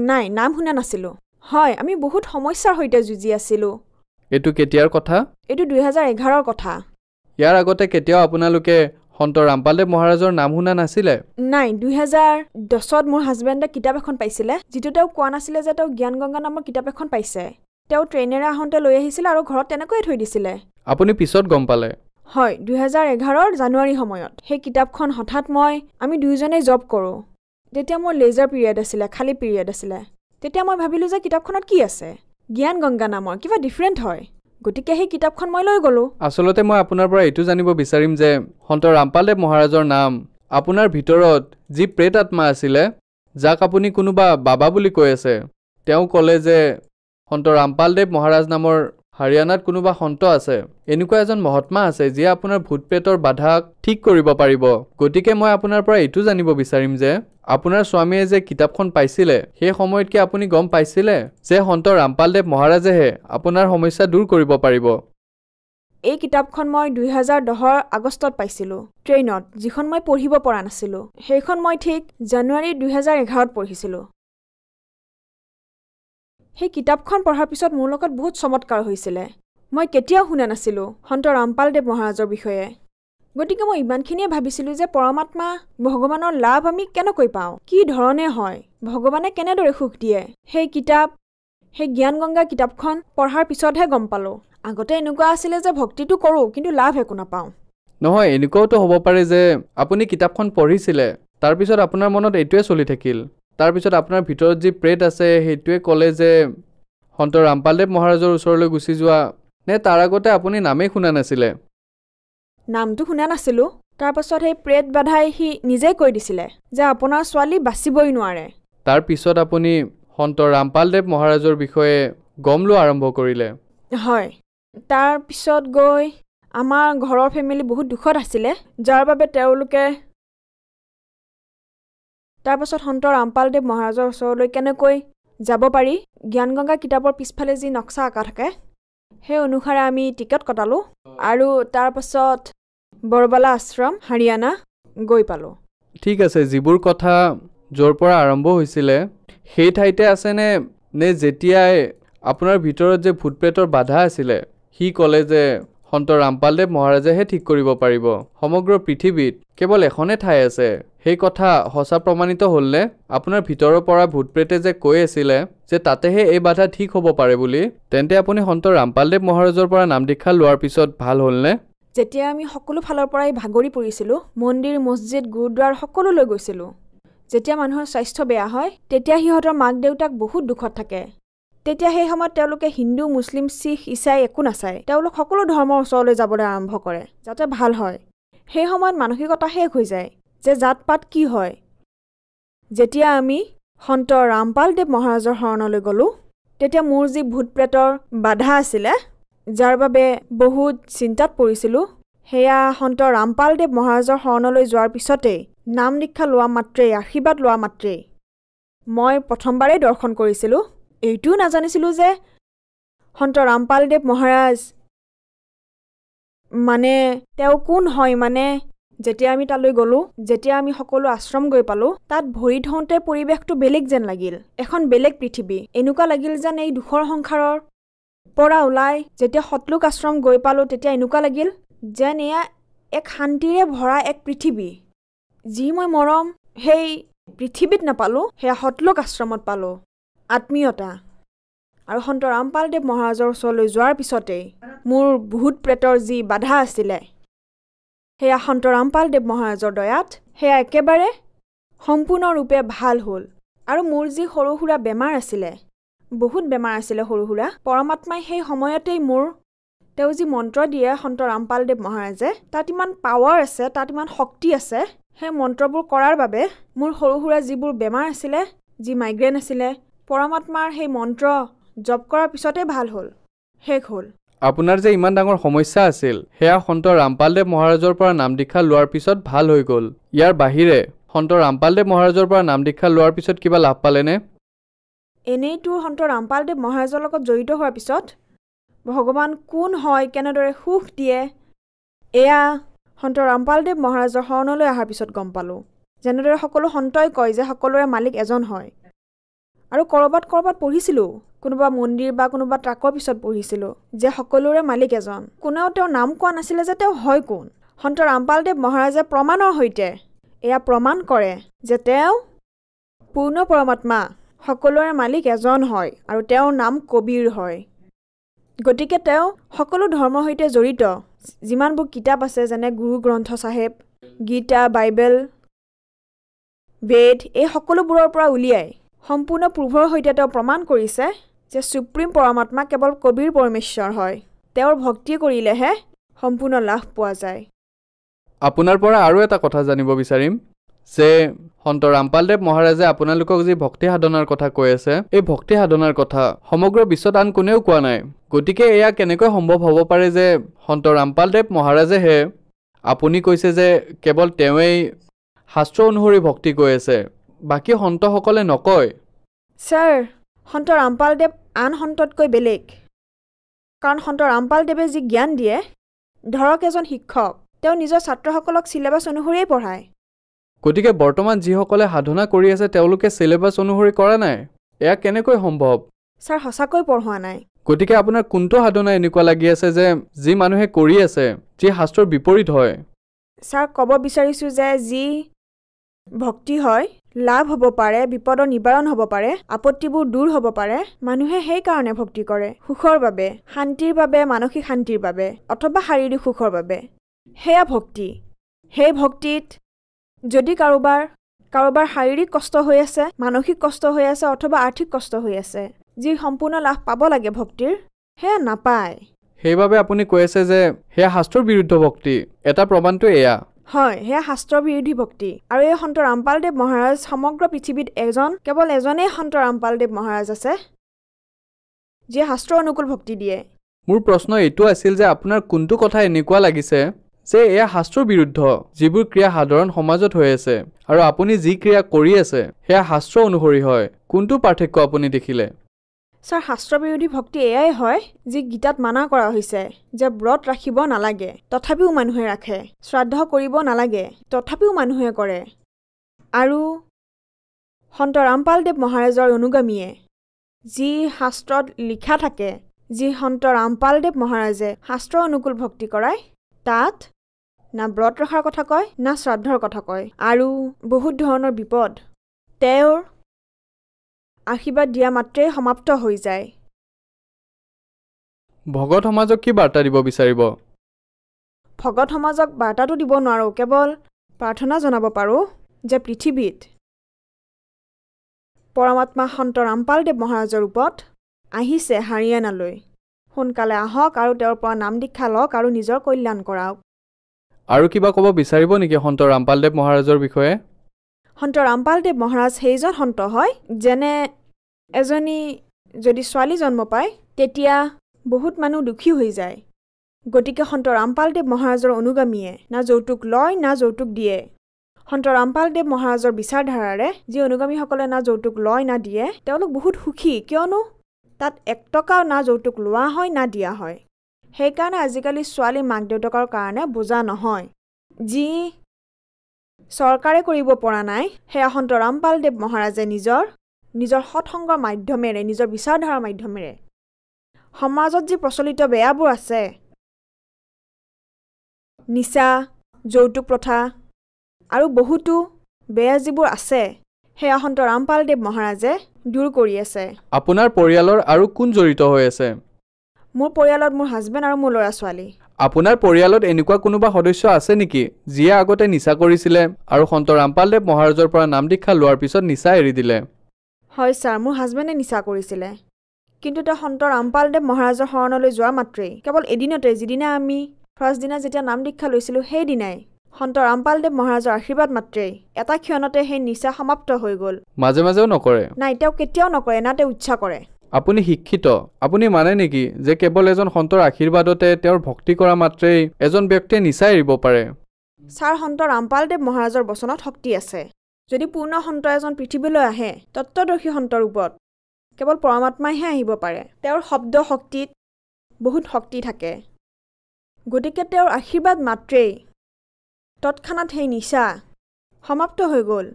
নাই নাম শুনা নাছিলো হয় আমি বহুত সমস্যাৰ সৈতে যুঁজি আছিলো এটো কেতিয়াৰ কথা এটো 2011ৰ কথা ইয়াৰ আগতে কেতিয়াও আপোনালোকে সন্ত ৰামপালদেৱ মহাৰাজৰ নাম শুনা নাছিলে নাই 2010ত মোৰ হাজবেণ্ডে কিতাপ এখন পাইছিলে যিটো তেওঁ কোৱা নাছিলে যে তেওঁ জ্ঞান গংগা নামৰ কিতাপ এখন পাইছে তেওঁ ট্ৰেইনেৰে আহোঁতে লৈ আহিছিল আৰু ঘৰত তেনেকৈ থৈ দিছিলে আপুনি পিছত গম পালে হয় 2011ৰ জানুৱাৰী সময়ত সেই কিতাপখন হঠাৎ আমি দুইজনেই জব কৰোঁ তেতিয়া মোৰ লেজাৰ পিৰিয়ড আছিলে খালী পিৰিয়ড আছিলে তেতিয়া মই ভাবিলোঁ যে কিতাপখনত কি আছে জ্ঞান গংগা নামৰ কিবা ডিফাৰেণ্ট হয় গতিকে সেই কিতাপখন মই লৈ গ'লোঁ আচলতে মই আপোনাৰ পৰা এইটো জানিব বিচাৰিম যে সন্ত ৰামপালদেৱ মহাৰাজৰ নাম আপোনাৰ ভিতৰত যি প্ৰেত আত্মা আছিলে যাক আপুনি কোনোবা বাবা বুলি কৈ আছে তেওঁ ক'লে যে সন্ত ৰামপালদেৱ মহাৰাজ নামৰ হাৰিয়ানাত কোনোবা সন্ত আছে এনেকুৱা এজন মহাত্মা আছে যিয়ে আপোনাৰ ভূত প্ৰেতৰ বাধাক ঠিক কৰিব পাৰিব গতিকে মই আপোনাৰ পৰা এইটো জানিব বিচাৰিম যে আপোনাৰ স্বামীয়ে যে কিতাপখন পাইছিলে সেই সময়ত কি আপুনি গম পাইছিলে যে সন্ত ৰামপালদেৱ মহাৰাজেহে আপোনাৰ সমস্যা দূৰ কৰিব পাৰিব এই কিতাপখন মই 2010ৰ আগষ্টত পাইছিলোঁ ট্ৰেইনত যিখন মই পঢ়িব পৰা নাছিলোঁ সেইখন মই ঠিক জানুৱাৰী 2011ত পঢ়িছিলোঁ সেই কিতাপখন পঢ়াৰ পিছত মোৰ লগত বহুত চমৎকাৰ হৈছিলে মই কেতিয়াও শুনা নাছিলোঁ সন্ত ৰামপালদেৱ মহাৰাজৰ বিষয়ে গতিকে মই ইমানখিনিয়ে ভাবিছিলোঁ যে পৰমাত্মা ভগৱানৰ লাভ আমি কেনেকৈ পাওঁ কি ধৰণে হয় ভগৱানে কেনেদৰে সুখ দিয়ে সেই জ্ঞান গংগা কিতাপখন পঢ়াৰ পিছতহে গম পালোঁ আগতে এনেকুৱা আছিলে যে ভক্তিটো কৰোঁ কিন্তু লাভ একো নাপাওঁ নহয় এনেকুৱাওতো হ'ব পাৰে যে আপুনি কিতাপখন পঢ়িছিলে তাৰপিছত আপোনাৰ মনত এইটোৱে চলি থাকিল তাৰপিছত আপোনাৰ ভিতৰত যি প্ৰেত আছে সেইটোৱে ক'লে যে সন্ত ৰামপালদেৱ মহাৰাজৰ ওচৰলৈ গুচি যোৱা নে তাৰ আগতে আপুনি নামেই শুনা নাছিলে নামটো শুনা নাছিলোঁ তাৰপাছত সেই প্ৰেত বাধাই সি নিজেই কৈ দিছিলে যে আপোনাৰ ছোৱালী বাচিবই নোৱাৰে তাৰপিছত আপুনি সন্ত ৰামপালদেৱ মহাৰাজৰ বিষয়ে গম লোৱা আৰম্ভ কৰিলে হয় তাৰপিছত গৈ আমাৰ ঘৰৰ ফেমিলি বহুত দুখত আছিলে যাৰ বাবে তেওঁলোকে তাৰপাছত সন্ত ৰামপালদেৱ মহাৰাজৰ ওচৰলৈ কেনেকৈ যাব পাৰি জ্ঞান গংগা কিতাপৰ পিছফালে যি নক্সা আঁকা থাকে সেই অনুসাৰে আমি টিকট কটালোঁ আৰু তাৰপাছত বৰবালা আশ্ৰম হাৰিয়ানা গৈ পালোঁ ঠিক আছে যিবোৰ কথা য'ৰ পৰা আৰম্ভ হৈছিলে সেই ঠাইতে আছেনে নে যেতিয়াই আপোনাৰ ভিতৰত যে ভূত প্ৰেতৰ বাধা আছিলে সি ক'লে যে সন্ত ৰামপালদেৱ মহাৰাজেহে ঠিক কৰিব পাৰিব সমগ্ৰ পৃথিৱীত কেৱল এখনে ঠাই আছে সেই কথা সঁচা প্ৰমাণিত হ'লনে আপোনাৰ ভিতৰৰ পৰা ভূত প্ৰেতে যে কৈ আছিলে যে তাতেহে এই বাধা ঠিক হ'ব পাৰে বুলি তেন্তে আপুনি সন্ত ৰামপালদেৱ মহাৰাজৰ পৰা নাম দীক্ষা লোৱাৰ পিছত ভাল হ'লনে যেতিয়া আমি সকলো ফালৰ পৰাই ভাগৰি পৰিছিলোঁ মন্দিৰ মছজিদ গুৰুদ্বাৰ সকলোলৈ গৈছিলোঁ যেতিয়া মানুহৰ স্বাস্থ্য বেয়া হয় তেতিয়া সিহঁতৰ মাক দেউতাক বহুত দুখত থাকে তেতিয়া সেই সময়ত তেওঁলোকে হিন্দু মুছলিম শিখ ইছাই একো নাচায় তেওঁলোক সকলো ধৰ্মৰ ওচৰলৈ যাবলৈ আৰম্ভ কৰে যাতে ভাল হয় সেই সময়ত মানসিকতা শেষ হৈ যায় যে জাত পাত কি হয় যেতিয়া আমি সন্ত ৰামপালদেৱ মহাৰাজৰ শৰণলৈ গ'লোঁ তেতিয়া মোৰ যি ভূত প্ৰেতৰ বাধা আছিলে যাৰ বাবে বহুত চিন্তাত পৰিছিলোঁ সেয়া সন্ত ৰামপালদেৱ মহাৰাজৰ শৰণলৈ যোৱাৰ পিছতেই নাম দীক্ষা লোৱা মাত্ৰেই আশীৰ্বাদ লোৱা মাত্ৰেই মই প্ৰথমবাৰেই দৰ্শন কৰিছিলোঁ এইটোও নাজানিছিলোঁ যে সন্ত ৰামপালদেৱ মহাৰাজ মানে তেওঁ কোন হয় মানে যেতিয়া আমি তালৈ গ'লোঁ যেতিয়া আমি সকলো আশ্ৰম গৈ পালোঁ তাত ভৰি থওঁতে পৰিৱেশটো বেলেগ যেন লাগিল এখন বেলেগ পৃথিৱী এনেকুৱা লাগিল যেন এই দুখৰ সংসাৰৰ পৰা ওলাই যেতিয়া সতলোক আশ্ৰম গৈ পালোঁ তেতিয়া এনেকুৱা লাগিল যেন এয়া এক শান্তিৰে ভৰা এক পৃথিৱী যি মই মৰম সেই পৃথিৱীত নাপালোঁ সেয়া সতলোক আশ্ৰমত পালোঁ আত্মীয়তা আৰু সন্ত ৰামপালদেৱ মহাৰাজৰ ওচৰলৈ যোৱাৰ পিছতেই মোৰ ভূত প্ৰেতৰ যি বাধা আছিলে সেয়া সন্ত ৰামপালদেৱ মহাৰাজৰ দয়াত সেয়া একেবাৰে সম্পূৰ্ণৰূপে ভাল হ'ল আৰু মোৰ যি সৰু সুৰা বেমাৰ আছিলে বহুত বেমাৰ আছিলে সৰু সুৰা পৰমাত্মাই সেই সময়তেই মোৰ তেওঁ যি মন্ত্ৰ দিয়ে সন্ত ৰামপালদেৱ মহাৰাজে তাত ইমান পাৱাৰ আছে তাত ইমান শক্তি আছে সেই মন্ত্ৰবোৰ কৰাৰ বাবে মোৰ সৰু সুৰা যিবোৰ বেমাৰ আছিলে যি মাইগ্ৰেন আছিলে পৰমাত্মাৰ সেই মন্ত্ৰ জপ কৰাৰ পিছতে ভাল হ'ল শেষ হ'ল আপোনাৰ যে ইমান ডাঙৰ সমস্যা আছিল সেয়া সন্ত ৰামপালদেৱ মহাৰাজৰ পৰা নাম দীক্ষা লোৱাৰ পিছত ভাল হৈ গ'ল। ইয়াৰ বাহিৰে সন্ত ৰামপালদেৱ মহাৰাজৰ পৰা নাম দীক্ষা লোৱাৰ পিছত কিবা লাভ পালেনে? এনেইতো সন্ত ৰামপালদেৱ মহাৰাজৰ লগত জড়িত হোৱাৰ পিছত ভগৱান কোন হয়, কেনেদৰে সুখ দিয়ে, এয়া সন্ত ৰামপালদেৱ মহাৰাজৰ শৰণলৈ অহাৰ পিছত গম পালোঁ। যেনেদৰে সকলো সন্তই কয় যে সকলোৰে মালিক এজন হয়। আৰু ক'ৰবাত পঢ়িছিলোঁ, কোনোবা মন্দিৰ বা কোনোবা ট্ৰাকৰ পিছত পঢ়িছিলোঁ যে সকলোৰে মালিক এজন। কোনেও তেওঁৰ নাম কোৱা নাছিলে যে তেওঁ হয় কোন। সন্ত ৰামপালদেৱ মহাৰাজে প্ৰমাণৰ সৈতে এয়া প্ৰমাণ কৰে যে তেওঁ পূৰ্ণ পৰমাত্মা, সকলোৰে মালিক এজন হয় আৰু তেওঁৰ নাম কবীৰ হয়। গতিকে তেওঁ সকলো ধৰ্মৰ সৈতে জড়িত যিমানবোৰ কিতাপ আছে, যেনে গুৰু গ্ৰন্থ চাহেব, গীতা, বাইবেল, বেদ, এই সকলোবোৰৰ পৰা উলিয়াই সম্পূৰ্ণ প্ৰুভৰ সৈতে তেওঁ প্ৰমাণ কৰিছে যে সুপ্ৰিম পৰমাত্মা কেৱল কবীৰ পৰমেশ্বৰ হয়। তেওঁৰ ভক্তি কৰিলেহে সম্পূৰ্ণ লাভ পোৱা যায়। আপোনাৰ পৰা আৰু এটা কথা জানিব বিচাৰিম যে সন্ত ৰামপালদেৱ মহাৰাজে আপোনালোকক যি ভক্তি সাধনাৰ কথা কৈ আছে, এই ভক্তি সাধনাৰ কথা সমগ্ৰ বিশ্বত আন কোনেও কোৱা নাই। গতিকে এয়া কেনেকৈ সম্ভৱ হ'ব পাৰে যে সন্ত ৰামপালদেৱ মহাৰাজেহে, আপুনি কৈছে যে কেৱল তেওঁৱেই শাস্ত্ৰ অনুসৰি ভক্তি কৈ আছে, বাকী সন্তসকলে নকয়? ছাৰ, সন্ত ৰামপালদেৱ আন সন্ততকৈ বেলেগ। কাৰণ সন্ত ৰামপালদেৱে যি জ্ঞান দিয়ে, ধৰক এজন শিক্ষক তেওঁ নিজৰ ছাত্ৰসকলক চিলেবাছ অনুসৰিয়েই পঢ়ায়। গতিকে বৰ্তমান যিসকলে সাধনা কৰি আছে তেওঁলোকে চিলেবাছ অনুসৰি কৰা নাই, এয়া কেনেকৈ সম্ভৱ? ছাৰ, সঁচাকৈ পঢ়োৱা নাই। গতিকে আপোনাৰ কোনটো সাধনা এনেকুৱা লাগি আছে যে যি মানুহে কৰি আছে, যি শাস্ত্ৰৰ বিপৰীত হয়? ছাৰ, ক'ব বিচাৰিছোঁ যে যি ভক্তি হয়, লাভ হ'ব পাৰে, বিপদৰ নিবাৰণ হ'ব পাৰে, আপত্তিবোৰ দূৰ হ'ব পাৰে, মানুহে সেইকাৰণে ভক্তি কৰে। সুখৰ বাবে, শান্তিৰ বাবে, মানসিক শান্তিৰ বাবে অথবা শাৰীৰিক সুখৰ বাবে। সেয়া ভক্তি। সেই ভক্তিত যদি কাৰোবাৰ শাৰীৰিক কষ্ট হৈ আছে, মানসিক কষ্ট হৈ আছে অথবা আৰ্থিক কষ্ট হৈ আছে, যি সম্পূৰ্ণ লাভ পাব লাগে ভক্তিৰ, সেয়া নাপায়। সেইবাবে আপুনি কৈ আছে যে সেয়া শাস্ত্ৰৰ বিৰুদ্ধ ভক্তি। এটা প্ৰমাণটো এয়া। হয়, সেয়া শাস্ত্ৰ বিৰোধী ভক্তি। আৰু এই সন্ত ৰামপালদেৱ মহাৰাজ সমগ্ৰ পৃথিৱীত কেৱল এজনেই সন্ত ৰামপালদেৱ মহাৰাজ আছে যিয়ে শাস্ত্ৰ অনুকূল ভক্তি দিয়ে। মোৰ প্ৰশ্ন এইটো আছিল যে আপোনাৰ কোনটো কথা এনেকুৱা লাগিছে যে এয়া শাস্ত্ৰৰ বিৰুদ্ধ, যিবোৰ ক্ৰিয়া সাধাৰণ সমাজত হৈ আছে, আৰু আপুনি যি ক্ৰিয়া কৰি আছে সেয়া শাস্ত্ৰ অনুসৰি হয়? কোনটো পাৰ্থক্য আপুনি দেখিলে? ছাৰ, শাস্ত্ৰ বিৰোধী ভক্তি এয়াই হয় যি গীতাত মানা কৰা হৈছে যে ব্ৰত ৰাখিব নালাগে, তথাপিও মানুহে ৰাখে, শ্ৰাদ্ধ কৰিব নালাগে, তথাপিও মানুহে কৰে। আৰু সন্ত ৰামপালদেৱ মহাৰাজৰ অনুগামীয়ে যি শাস্ত্ৰত লিখা থাকে, যি সন্ত ৰামপালদেৱ মহাৰাজে শাস্ত্ৰ অনুকূল ভক্তি কৰায়, তাত না ব্ৰত ৰখাৰ কথা কয়, না শ্ৰাদ্ধৰ কথা কয়। আৰু বহুত ধৰণৰ বিপদ তেওঁৰ আশীৰ্বাদ দিয়া মাত্ৰেই সমাপ্ত হৈ যায়। ভগত সমাজক কি বাৰ্তা দিব বিচাৰিব? ভগত সমাজক বাৰ্তাটো দিব নোৱাৰোঁ, কেৱল প্ৰাৰ্থনা জনাব পাৰোঁ যে পৃথিৱীত পৰমাত্মা সন্ত ৰামপালদেৱ মহাৰাজৰ ৰূপত আহিছে হাৰিয়ানালৈ। সোনকালে আহক আৰু তেওঁৰ পৰা নাম দীক্ষা লওক আৰু নিজৰ কল্যাণ কৰাওক। আৰু কিবা ক'ব বিচাৰিব নেকি সন্ত ৰামপালদেৱ মহাৰাজৰ বিষয়ে? সন্ত ৰামপালদেৱ মহাৰাজ সেইজন সন্ত হয় যেনে এজনী যদি ছোৱালী জন্ম পায় তেতিয়া বহুত মানুহ দুখী হৈ যায়। গতিকে সন্ত ৰামপালদেৱ মহাৰাজৰ অনুগামীয়ে না যৌতুক লয় না যৌতুক দিয়ে। সন্ত ৰামপালদেৱ মহাৰাজৰ বিচাৰধাৰাৰে যি অনুগামীসকলে না যৌতুক লয় না দিয়ে, তেওঁলোক বহুত সুখী, কিয়নো তাত 1 টকাও না যৌতুক লোৱা হয় না দিয়া হয়। সেইকাৰণে আজিকালি ছোৱালী মাক দেউতাকৰ কাৰণে বোজা নহয়। যি চৰকাৰে কৰিব পৰা নাই, সেয়া সন্ত ৰামপালদেৱ মহাৰাজে নিজৰ সৎসংগৰ মাধ্যমেৰে, নিজৰ বিচাৰধাৰাৰ মাধ্যমেৰে সমাজত যি প্ৰচলিত বেয়াবোৰ আছে, নিচা, যৌতুক প্ৰথা আৰু বহুতো বেয়া যিবোৰ আছে, সেয়া সন্ত ৰামপালদেৱ মহাৰাজে দূৰ কৰি আছে। আপোনাৰ পৰিয়ালৰ আৰু কোন জড়িত হৈ আছে? মোৰ পৰিয়ালত মোৰ হাজবেণ্ড আৰু মোৰ ল'ৰা ছোৱালী। আপোনাৰ পৰিয়ালত এনেকুৱা কোনোবা সদস্য আছে নেকি যিয়ে আগতে নিচা কৰিছিলে আৰু সন্ত ৰামপালদেৱ মহাৰাজৰ পৰা নাম দীক্ষা লোৱাৰ পিছত নিচা এৰি দিলে? হয় ছাৰ, মোৰ হাজবেণ্ডে নিচা কৰিছিলে, কিন্তু তেওঁ সন্ত ৰামপালদেৱ মহাৰাজৰ শৰণলৈ যোৱা মাত্ৰেই কেৱল এদিনতে, যিদিনা আমি ফাৰ্ষ্ট দিনা যেতিয়া নাম দীক্ষা লৈছিলোঁ সেইদিনাই সন্ত ৰামপালদেৱ মহাৰাজৰ আশীৰ্বাদ মাত্ৰেই এটা ক্ষণতে সেই নিচা সমাপ্ত হৈ গ'ল। মাজে মাজেও নকৰে? নাই, তেওঁ কেতিয়াও নকৰে, না তেওঁ ইচ্ছা কৰে। আপুনি শিক্ষিত আপুনি মানে নেকি যে কেৱল এজন সন্তৰ আশীৰ্বাদতে তেওঁৰ ভক্তি কৰা মাত্ৰেই এজন ব্যক্তিয়ে নিচা এৰিব পাৰে ছাৰ সন্ত ৰামপালদেৱ মহাৰাজৰ বচনত শক্তি আছে যদি পূৰ্ণ সন্ত এজন পৃথিৱীলৈ আহে তত্ত্বদৰ্শী সন্তৰ ৰূপত কেৱল পৰমাত্মাইহে আহিব পাৰে তেওঁৰ শব্দ শক্তিত বহুত শক্তি থাকে গতিকে তেওঁৰ আশীৰ্বাদ মাত্ৰেই তৎক্ষণাত সেই নিচা সমাপ্ত হৈ গ'ল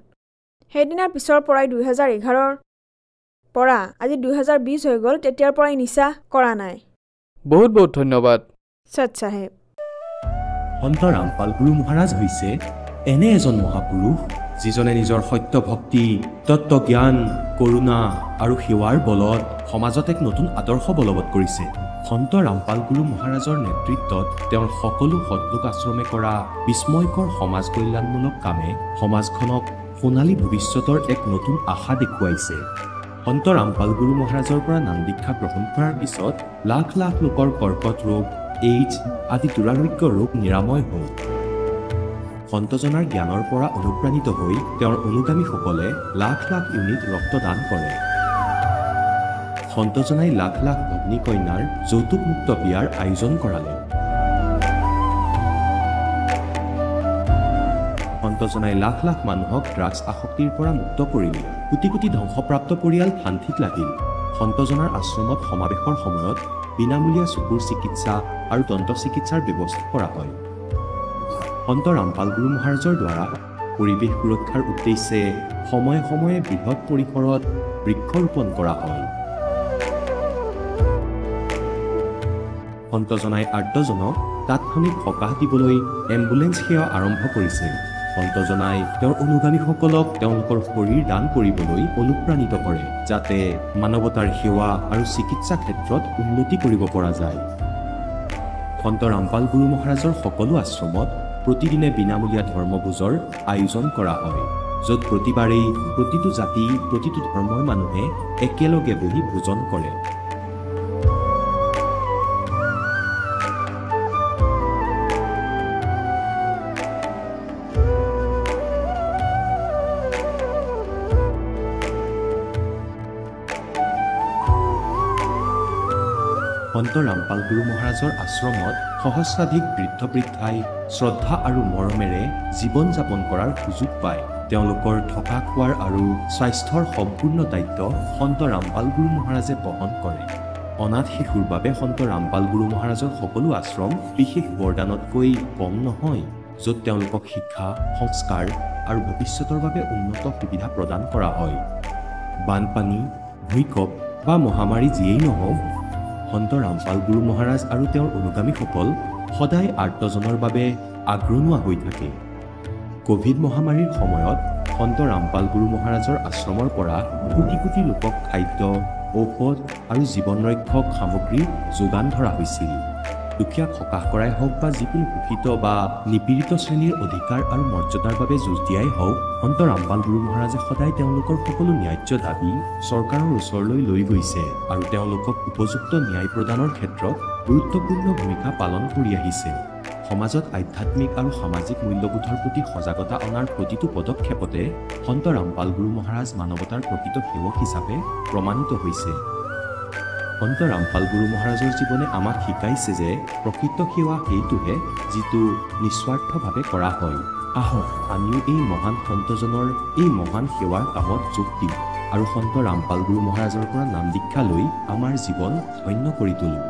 সেইদিনাৰ পিছৰ পৰাই 2011ৰ পৰা আজি 2020 হৈ গ'ল তেতিয়াৰ পৰাই নিচা কৰা নাই বহুত বহুত ধন্যবাদ সৎ সাহেব সন্ত ৰামপাল গুৰু মহাৰাজ হৈছে এনে এজন মহাপুৰুষ যিজনে নিজৰ সত্য ভক্তি তত্ত্ব জ্ঞান কৰুণা আৰু সেৱাৰ বলত সমাজত এক নতুন আদৰ্শ বলবৎ কৰিছে সন্ত ৰামপাল গুৰু মহাৰাজৰ নেতৃত্বত তেওঁৰ সকলো সৎলোক আশ্ৰমে কৰা বিস্ময়কৰ সমাজ কল্যাণমূলক কামে সমাজখনক সোণালী ভৱিষ্যতৰ এক নতুন আশা দেখুৱাইছে সন্ত ৰামপাল গুৰু মহাৰাজৰ পৰা নাম দীক্ষা গ্ৰহণ কৰাৰ পিছত লাখ লাখ লোকৰ কৰ্কট ৰোগ এইডছ আদি দুৰাৰোগ্য ৰোগ নিৰাময় হ'ল সন্তজনাৰ জ্ঞানৰ পৰা অনুপ্ৰাণিত হৈ তেওঁৰ অনুগামীসকলে লাখ লাখ ইউনিট ৰক্তদান কৰে সন্তজনাই লাখ লাখ ভগ্নী কন্যাৰ যৌতুকমুক্ত বিয়াৰ আয়োজন কৰালে সন্তজনাই লাখ লাখ মানুহক ড্ৰাগছ আসক্তিৰ পৰা মুক্ত কৰিলে কোটি কোটি ধ্বংসপ্ৰাপ্ত পৰিয়াল শান্তিত লাগিল সন্তজনাৰ আশ্ৰমত সমাৱেশৰ সময়ত বিনামূলীয়া চকুৰ চিকিৎসা আৰু দন্ত চিকিৎসাৰ ব্যৱস্থা কৰা হয় সন্ত ৰামপাল গুৰু মহাৰাজৰ দ্বাৰা পৰিৱেশ সুৰক্ষাৰ উদ্দেশ্যে সময়ে সময়ে বৃহৎ পৰিসৰত বৃক্ষৰোপণ কৰা হয় সন্তজনাই আৰ্তজনক তাৎক্ষণিক সকাহ দিবলৈ এম্বুলেন্স সেৱা আৰম্ভ কৰিছিল সন্তজনাই তেওঁৰ অনুগামীসকলক তেওঁলোকৰ শৰীৰ দান কৰিবলৈ অনুপ্ৰাণিত কৰে যাতে মানৱতাৰ সেৱা আৰু চিকিৎসা ক্ষেত্ৰত উন্নতি কৰিব পৰা যায় সন্ত ৰামপাল গুৰু মহাৰাজৰ সকলো আশ্ৰমত প্ৰতিদিনে বিনামূলীয়া ধৰ্মভোজৰ আয়োজন কৰা হয় য'ত প্ৰতিবাৰেই প্ৰতিটো জাতি প্ৰতিটো ধৰ্মৰ মানুহে একেলগে বহি ভোজন কৰে সন্ত ৰামপাল গুৰু মহাৰাজৰ আশ্ৰমত সহস্ৰাধিক বৃদ্ধ বৃদ্ধাই শ্ৰদ্ধা আৰু মৰমেৰে জীৱন যাপন কৰাৰ সুযোগ পায় তেওঁলোকৰ থকা খোৱাৰ আৰু স্বাস্থ্যৰ সম্পূৰ্ণ দায়িত্ব সন্ত ৰামপাল গুৰু মহাৰাজে বহন কৰে অনাথ শিশুৰ বাবে সন্ত ৰামপাল গুৰু মহাৰাজৰ সকলো আশ্ৰম বিশেষ বৰদানতকৈ কম নহয় য'ত তেওঁলোকক শিক্ষা সংস্কাৰ আৰু ভৱিষ্যতৰ বাবে উন্নত সুবিধা প্ৰদান কৰা হয় বানপানী ভূমিকম্প বা মহামাৰী যিয়েই নহওক সন্ত ৰামপাল গুৰু মহাৰাজ আৰু তেওঁৰ অনুগামীসকল সদায় আৰ্তজনৰ বাবে আগ্ৰহী হৈ থাকে কোভিড মহামাৰীৰ সময়ত সন্ত ৰামপাল গুৰু মহাৰাজৰ আশ্ৰমৰ পৰা কোটি কোটি লোকক খাদ্য ঔষধ আৰু জীৱন ৰক্ষক সামগ্ৰী যোগান ধৰা হৈছিল দুখীয়াক সকাহ কৰাই হওক বা যিকোনো শোষিত বা নিপীড়িত শ্ৰেণীৰ অধিকাৰ আৰু মৰ্যাদাৰ বাবে যুঁজ দিয়াই হওক সন্ত ৰামপাল গুৰু মহাৰাজে সদায় তেওঁলোকৰ সকলো ন্যায্য দাবী চৰকাৰৰ ওচৰলৈ লৈ গৈছে আৰু তেওঁলোকক উপযুক্ত ন্যায় প্ৰদানৰ ক্ষেত্ৰত গুৰুত্বপূৰ্ণ ভূমিকা পালন কৰি আহিছে সমাজত আধ্যাত্মিক আৰু সামাজিক মূল্যবোধৰ প্ৰতি সজাগতা অনাৰ প্ৰতিটো পদক্ষেপতে সন্ত ৰামপাল গুৰু মহাৰাজ মানৱতাৰ প্ৰকৃত সেৱক হিচাপে প্ৰমাণিত হৈছে সন্ত ৰামপাল গুৰু মহাৰাজৰ জীৱনে আমাক শিকাইছে যে প্ৰকৃত সেৱা সেইটোহে যিটো নিস্বাৰ্থভাৱে কৰা হয় আহক আমিও এই মহান সন্তজনৰ এই মহান সেৱাৰ কামত যোগ দিওঁ আৰু সন্ত ৰামপাল গুৰু মহাৰাজৰ পৰা নাম দীক্ষা লৈ আমাৰ জীৱন ধন্য কৰি তোলোঁ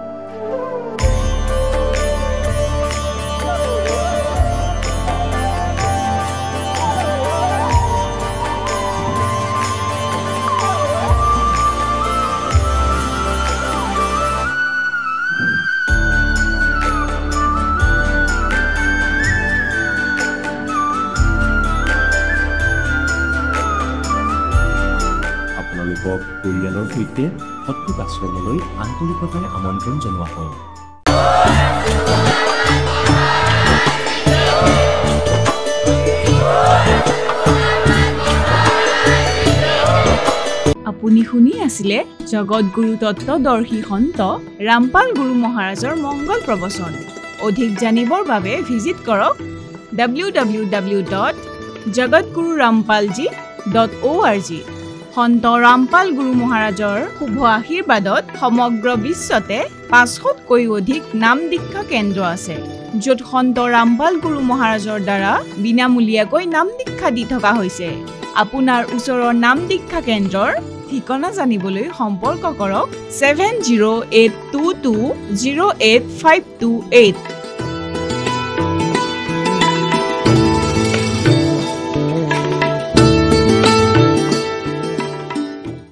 পৰিয়ালৰ সৈতে সৎলোক আশ্ৰমলৈ আন্তৰিকতাৰে আমন্ত্ৰণ জনোৱা হয় আপুনি শুনি আছিলে জগতগুৰু তত্ত্বদৰ্শী সন্ত ৰামপাল গুৰু মহাৰাজৰ মংগল প্ৰবচন অধিক জানিবৰ বাবে ভিজিট কৰক www.jagatgururampalji.org সন্ত ৰামপাল গুৰু মহাৰাজৰ শুভ আশীৰ্বাদত সমগ্ৰ বিশ্বতে 500তকৈ অধিক নাম দীক্ষা কেন্দ্ৰ আছে য'ত সন্ত ৰামপাল গুৰু মহাৰাজৰ দ্বাৰা বিনামূলীয়াকৈ নাম দীক্ষা দি থকা হৈছে আপোনাৰ ওচৰৰ নাম দীক্ষা কেন্দ্ৰৰ ঠিকনা জানিবলৈ সম্পৰ্ক কৰক 7082208528